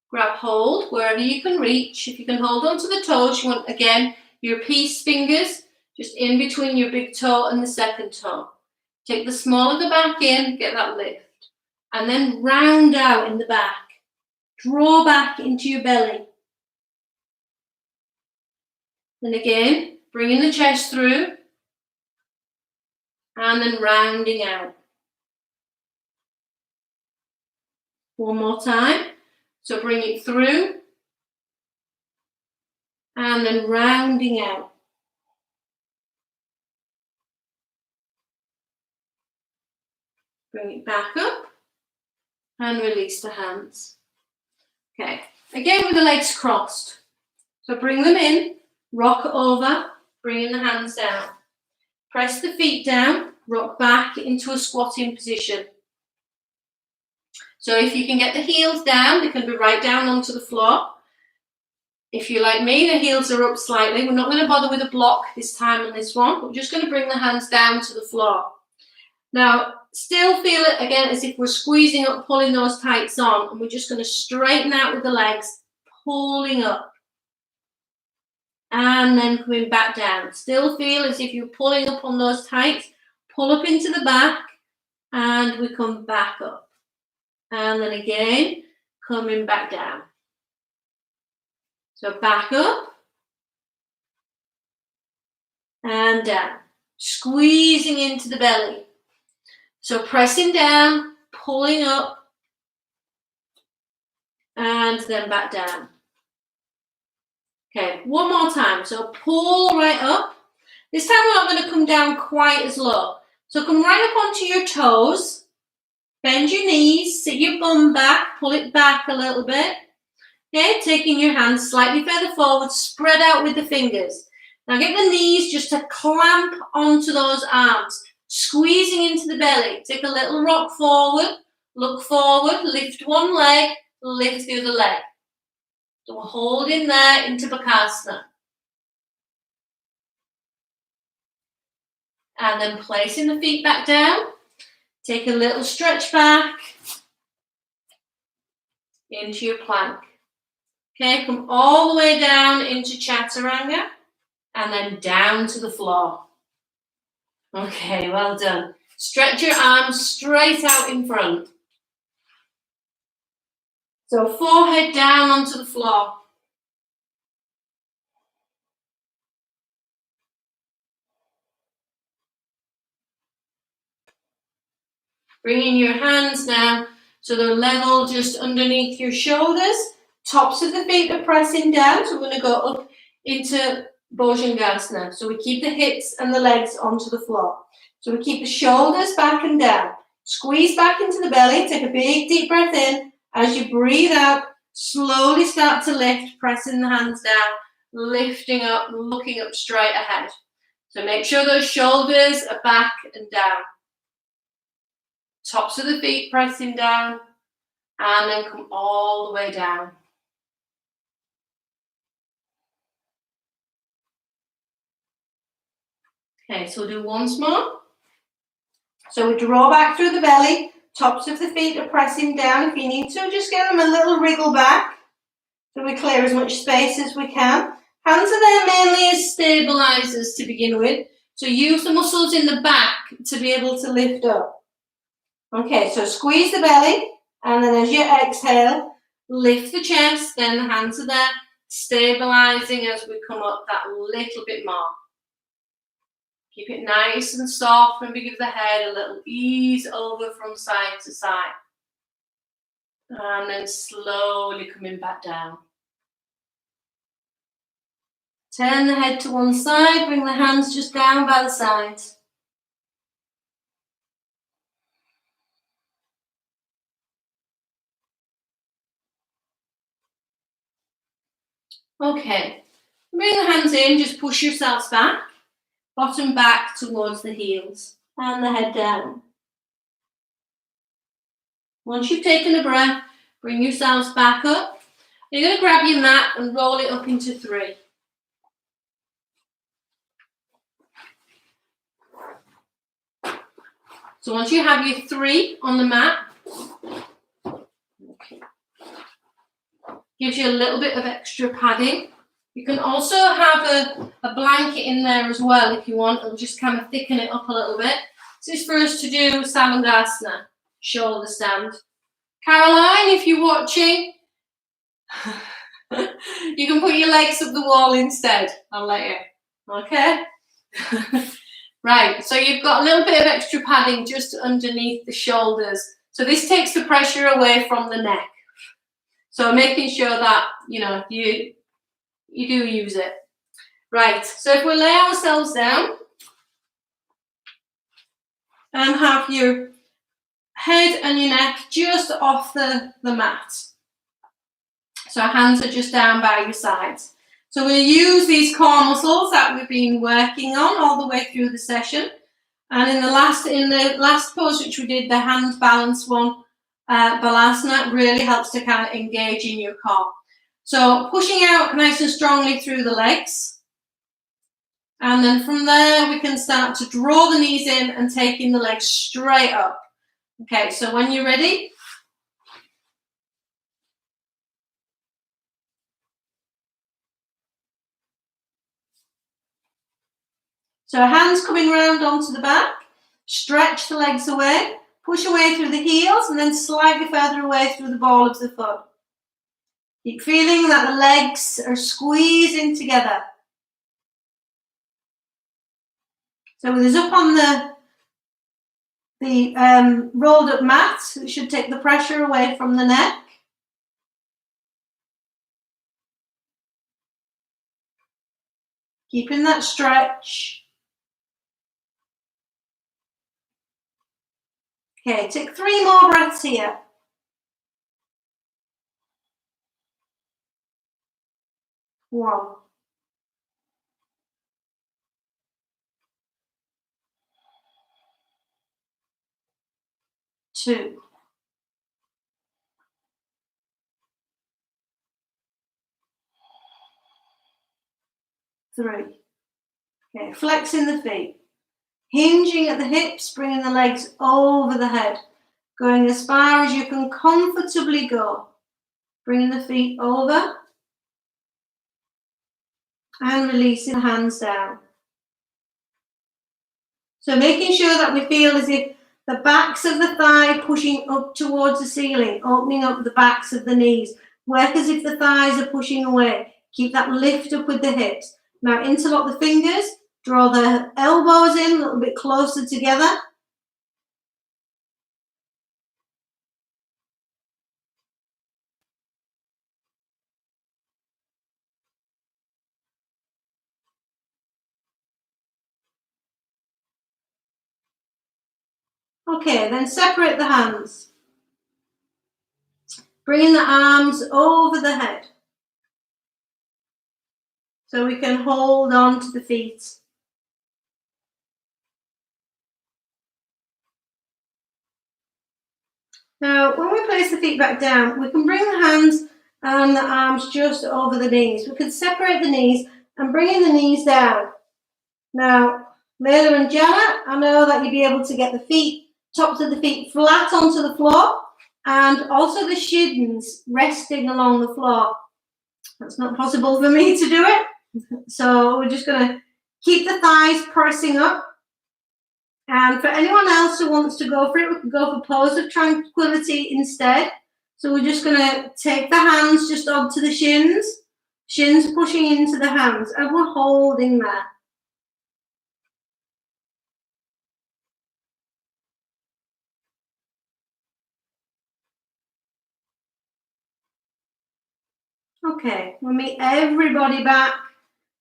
Grab hold wherever you can reach. If you can hold onto the toes, you want, again, your peace fingers just in between your big toe and the second toe. Take the small of the back in, get that lift. And then round out in the back. Draw back into your belly. And again, bringing the chest through. And then rounding out. One more time. So bring it through. And then rounding out. Bring it back up. And release the hands. Okay, again with the legs crossed. So bring them in, rock over, bringing the hands down. Press the feet down, rock back into a squatting position. So if you can get the heels down, they can be right down onto the floor. If you're like me, the heels are up slightly. We're not going to bother with a block this time on this one. We're just going to bring the hands down to the floor. Now, still feel it again as if we're squeezing up, pulling those tights on, and we're just going to straighten out with the legs, pulling up. And then coming back down. Still feel as if you're pulling up on those tights, pull up into the back, and we come back up. And then again, coming back down. So back up and down. Squeezing into the belly. So pressing down, pulling up, and then back down. Okay, one more time. So pull right up. This time we're not going to come down quite as low. So come right up onto your toes. Bend your knees, sit your bum back, pull it back a little bit. Okay, taking your hands slightly further forward, spread out with the fingers. Now get the knees just to clamp onto those arms, squeezing into the belly. Take a little rock forward, look forward, lift one leg, lift the other leg. So we're holding there into Bakasana. And then placing the feet back down. Take a little stretch back into your plank. Okay, come all the way down into Chaturanga and then down to the floor. Okay, well done. Stretch your arms straight out in front. So forehead down onto the floor. Bringing your hands now so they're level just underneath your shoulders. Tops of the feet are pressing down, so we're going to go up into Bhujangasana. So we keep the hips and the legs onto the floor. So we keep the shoulders back and down. Squeeze back into the belly. Take a big deep breath in. As you breathe out, slowly start to lift, pressing the hands down, lifting up, looking up straight ahead. So make sure those shoulders are back and down. Tops of the feet pressing down, and then come all the way down. Okay, so we'll do once more. So we draw back through the belly, tops of the feet are pressing down. If you need to, just give them a little wriggle back so we clear as much space as we can. Hands are there mainly as stabilizers to begin with, so use the muscles in the back to be able to lift up. Okay, so squeeze the belly, and then as you exhale, lift the chest, then the hands are there, stabilizing as we come up that little bit more. Keep it nice and soft, and we give the head a little ease over from side to side. And then slowly coming back down. Turn the head to one side, bring the hands just down by the sides. Okay, bring the hands in, just push yourselves back, bottom back towards the heels, and the head down. Once you've taken a breath, bring yourselves back up. You're going to grab your mat and roll it up into 3. So once you have your 3 on the mat, gives you a little bit of extra padding. You can also have a blanket in there as well if you want. It'll just kind of thicken it up a little bit. This is for us to do Samangasana, shoulder stand. Caroline, if you're watching, you can put your legs up the wall instead. I'll let you. Okay? Right, so you've got a little bit of extra padding just underneath the shoulders. So this takes the pressure away from the neck. So making sure that, you do use it. Right, so if we lay ourselves down and have your head and your neck just off the mat. So our hands are just down by your sides. So we'll use these core muscles that we've been working on all the way through the session. And in the last pose, which we did, the hand balance one, Balasana, really helps to kind of engage in your core. So pushing out nice and strongly through the legs. And then from there, we can start to draw the knees in and taking the legs straight up. Okay, so when you're ready, so hands coming round onto the back, stretch the legs away, push away through the heels and then slightly further away through the ball of the foot. Keep feeling that the legs are squeezing together. So with us up on the rolled up mat, it should take the pressure away from the neck. Keeping that stretch. Okay, take 3 more breaths here. 1. 2. 3. Okay, flexing the feet. Hinging at the hips, bringing the legs over the head. Going as far as you can comfortably go. Bringing the feet over. And releasing the hands down. So making sure that we feel as if the backs of the thigh pushing up towards the ceiling, opening up the backs of the knees. Work as if the thighs are pushing away. Keep that lift up with the hips. Now interlock the fingers, draw the elbows in a little bit closer together. Okay, then separate the hands. Bringing the arms over the head. So we can hold on to the feet. Now, when we place the feet back down, we can bring the hands and the arms just over the knees. We can separate the knees and bring the knees down. Now, Layla and Jana, I know that you'll be able to get the feet, tops of the feet flat onto the floor and also the shins resting along the floor. That's not possible for me to do it. So we're just going to keep the thighs pressing up. And for anyone else who wants to go for it, we can go for pose of tranquility instead. So we're just going to take the hands just onto the shins, shins pushing into the hands, and we're holding there. Okay, we'll meet everybody back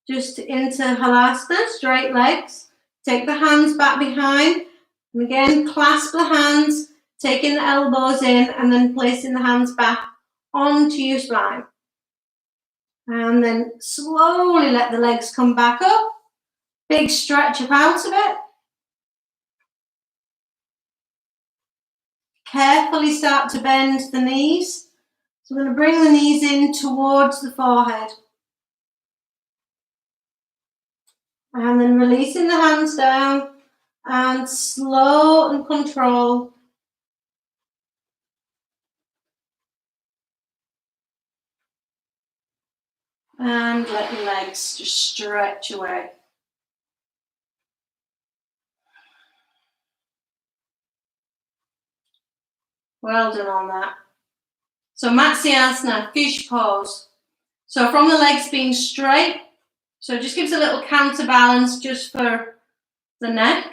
just into Halasana, straight legs. Take the hands back behind, and again, clasp the hands, taking the elbows in, and then placing the hands back onto your spine. And then slowly let the legs come back up. Big stretch up out of it. Carefully start to bend the knees. So we're going to bring the knees in towards the forehead. And then releasing the hands down and slow and control. And let the legs just stretch away. Well done on that. So Matsyasana, fish pose. So from the legs being straight, so it just gives a little counterbalance just for the neck.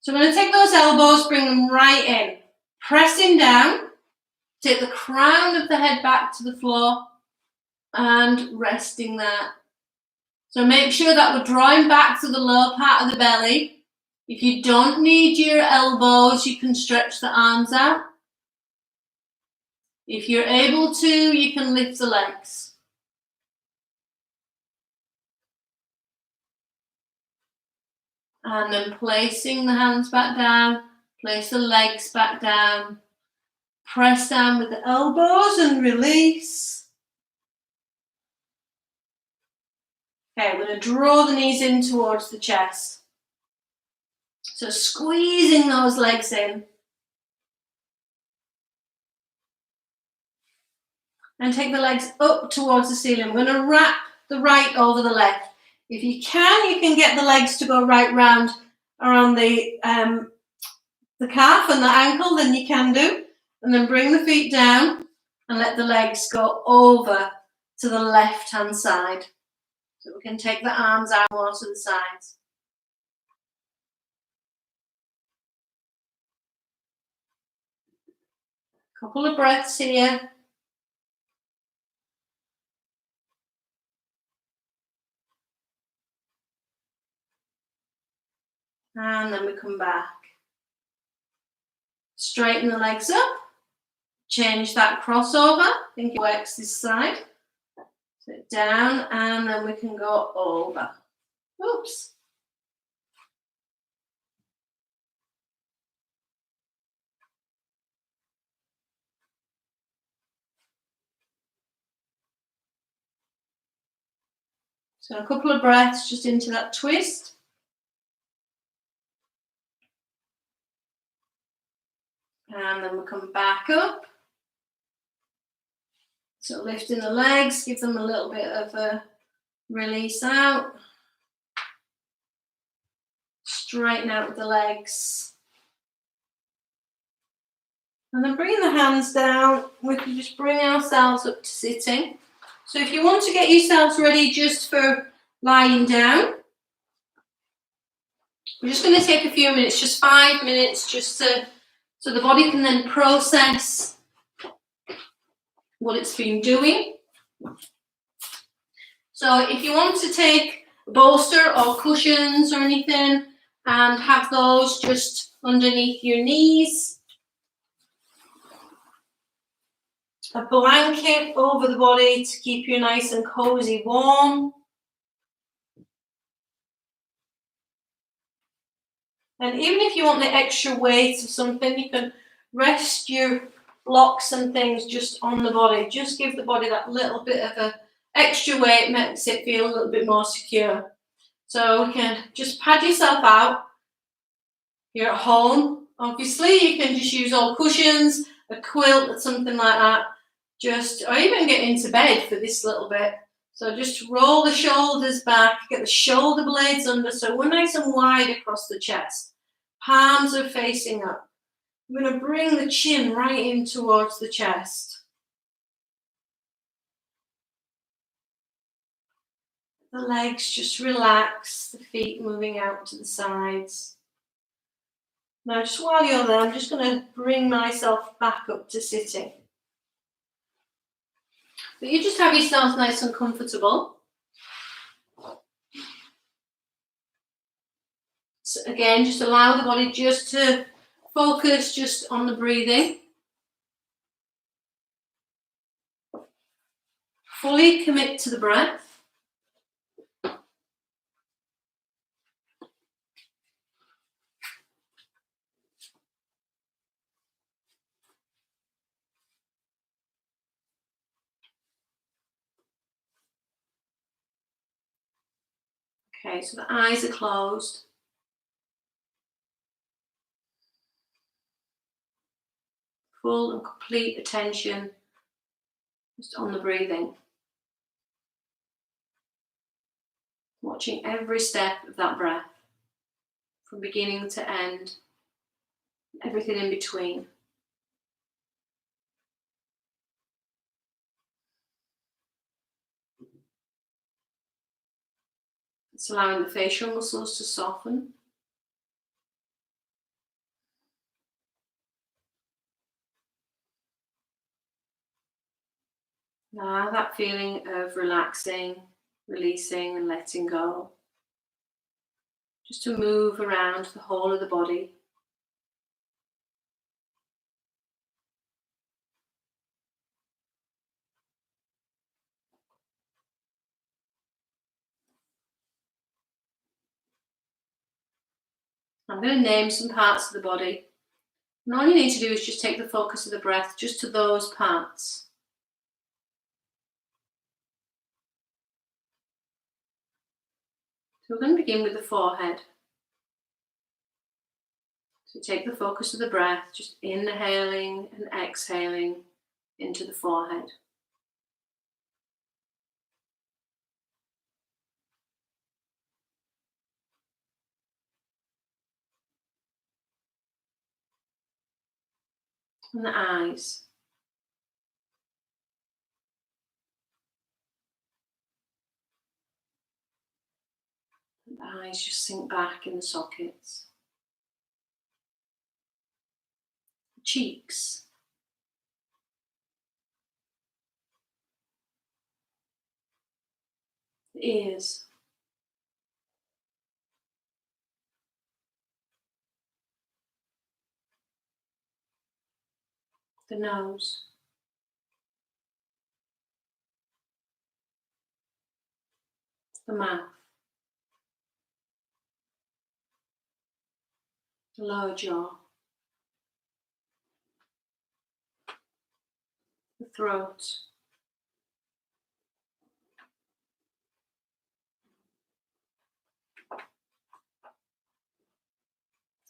So I'm going to take those elbows, bring them right in. Pressing down, take the crown of the head back to the floor and resting there. So make sure that we're drawing back to the lower part of the belly. If you don't need your elbows, you can stretch the arms out. If you're able to, you can lift the legs. And then placing the hands back down, place the legs back down. Press down with the elbows and release. Okay, we're going to draw the knees in towards the chest. So squeezing those legs in. And take the legs up towards the ceiling. We're going to wrap the right over the left. If you can get the legs to go right round around the the calf and the ankle, then you can do. And then bring the feet down and let the legs go over to the left-hand side. So we can take the arms out more to the sides. Couple of breaths here. And then we come back. Straighten the legs up. Change that crossover. I think it works this side. Sit down and then we can go over. Oops. So a couple of breaths just into that twist. And then we'll come back up. So lifting the legs, give them a little bit of a release out. Straighten out with the legs. And then bringing the hands down, we can just bring ourselves up to sitting. So if you want to get yourselves ready just for lying down, we're just going to take a few minutes, just 5 minutes, just so the body can then process what it's been doing. So if you want to take a bolster or cushions or anything and have those just underneath your knees, a blanket over the body to keep you nice and cozy warm. And even if you want the extra weight of something, you can rest your blocks and things just on the body. Just give the body that little bit of a extra weight, makes it feel a little bit more secure. So we can just pad yourself out. You're at home, obviously. You can just use old cushions, a quilt or something like that. Or even get into bed for this little bit. So just roll the shoulders back, get the shoulder blades under so we're nice and wide across the chest. Palms are facing up. I'm going to bring the chin right in towards the chest. The legs just relax, the feet moving out to the sides. Now just while you're there, I'm just going to bring myself back up to sitting. But you just have yourself nice and comfortable. So again, just allow the body just to focus just on the breathing. Fully commit to the breath. Okay, so the eyes are closed. Full and complete attention just on the breathing. Watching every step of that breath, from beginning to end, everything in between. It's allowing the facial muscles to soften. Now that feeling of relaxing, releasing and letting go. Just to move around the whole of the body. I'm going to name some parts of the body. And all you need to do is just take the focus of the breath just to those parts. So we're going to begin with the forehead. So take the focus of the breath, just inhaling and exhaling into the forehead. And the eyes. And the eyes just sink back in the sockets. The cheeks. The ears. The nose. The mouth. The lower jaw. The throat.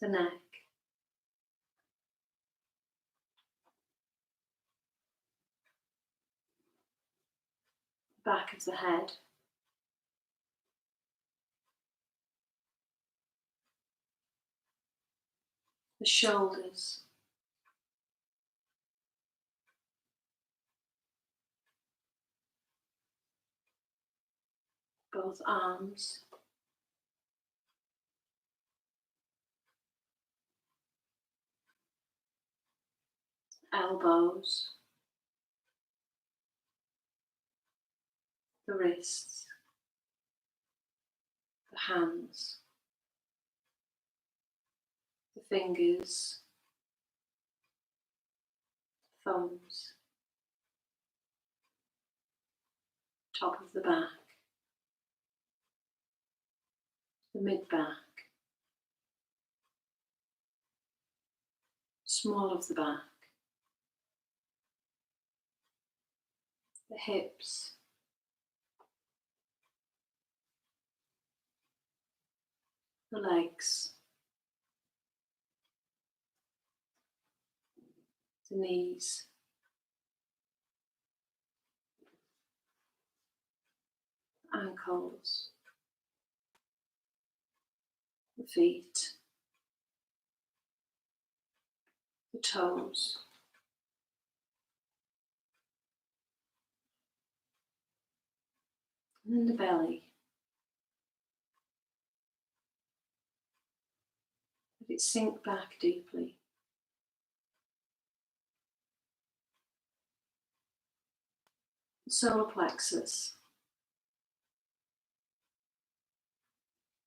The neck. The back of the head. The shoulders. Both arms. Elbows. The wrists. The hands. The fingers. Thumbs. Top of the back. The mid-back. Small of the back. The hips. The legs. The knees. The ankles. The feet. The toes. And then the belly. Let it sink back deeply. The solar plexus.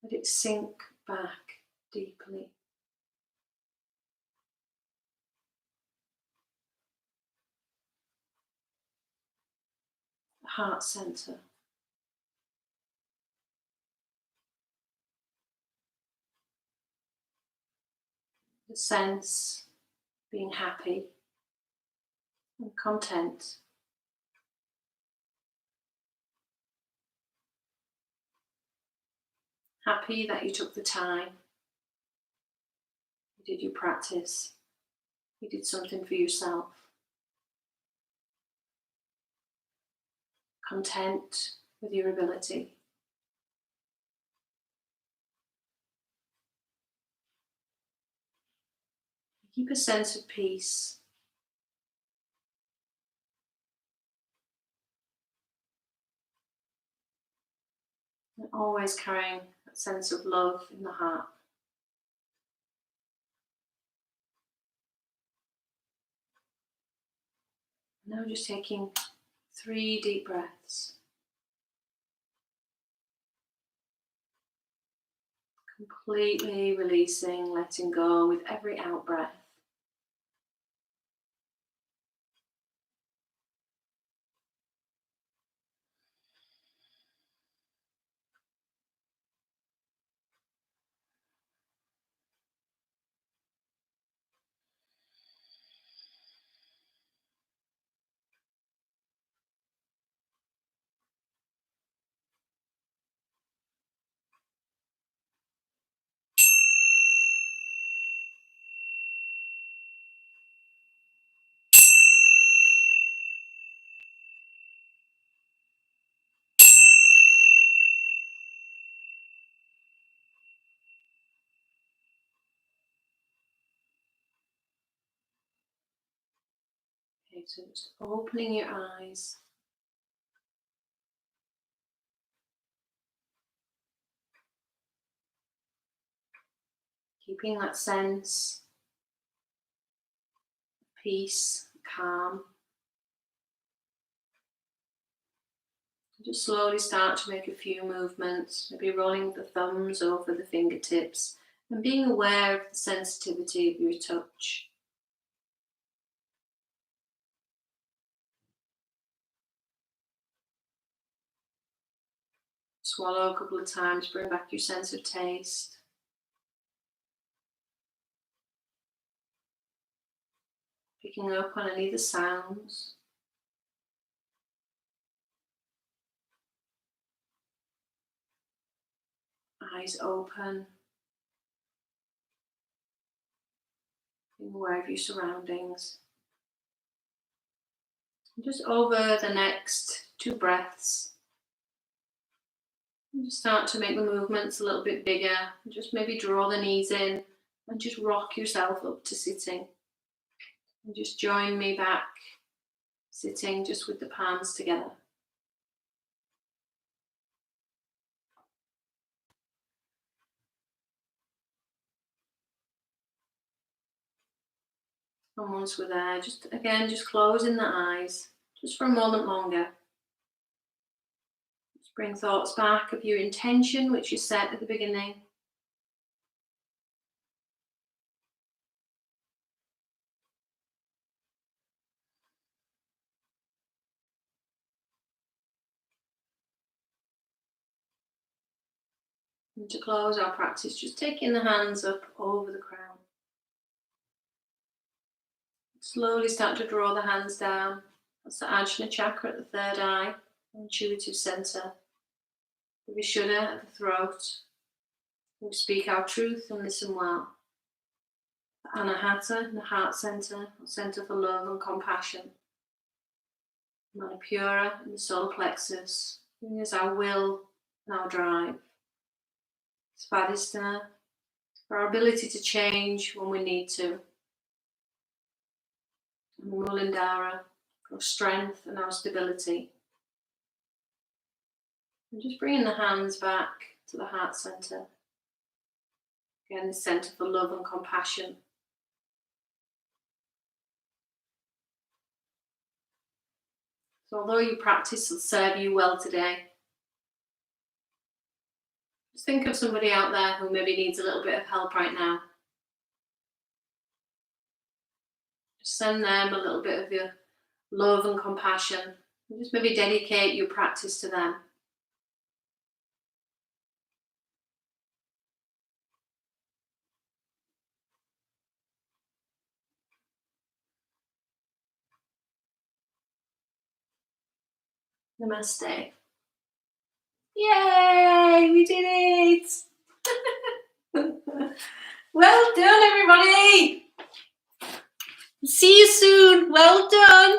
Let it sink back deeply. The heart center. The sense being happy and content. Happy that you took the time, you did your practice, you did something for yourself. Content with your ability. Keep a sense of peace. And always carrying that sense of love in the heart. Now just taking 3 deep breaths. Completely releasing, letting go with every out breath. Okay, so just opening your eyes. Keeping that sense of peace, calm. Just slowly start to make a few movements, maybe rolling the thumbs over the fingertips and being aware of the sensitivity of your touch. Swallow a couple of times, bring back your sense of taste. Picking up on any of the sounds. Eyes open. Being aware of your surroundings. And just over the next 2 breaths, and just start to make the movements a little bit bigger. Just maybe draw the knees in and just rock yourself up to sitting. And just join me back, sitting just with the palms together. And once we're there, just closing the eyes, just for a moment longer. Just bring thoughts back of your intention, which you set at the beginning. And to close our practice, just taking the hands up over the crown. Slowly start to draw the hands down. That's the Ajna chakra at the 3rd eye, intuitive center. The Vishuddha at the throat. We speak our truth and listen well. The Anahata in the heart center, the center for love and compassion. Manipura in the solar plexus, giving us our will and our drive. Svadhisthana, our ability to change when we need to. And Muladhara, our strength and our stability. And just bringing the hands back to the heart center. Again, the center for love and compassion. So although your practice will serve you well today, just think of somebody out there who maybe needs a little bit of help right now. Just send them a little bit of your love and compassion. And just maybe dedicate your practice to them. Namaste. Yay, we did it! Well done, everybody! See you soon. Well done.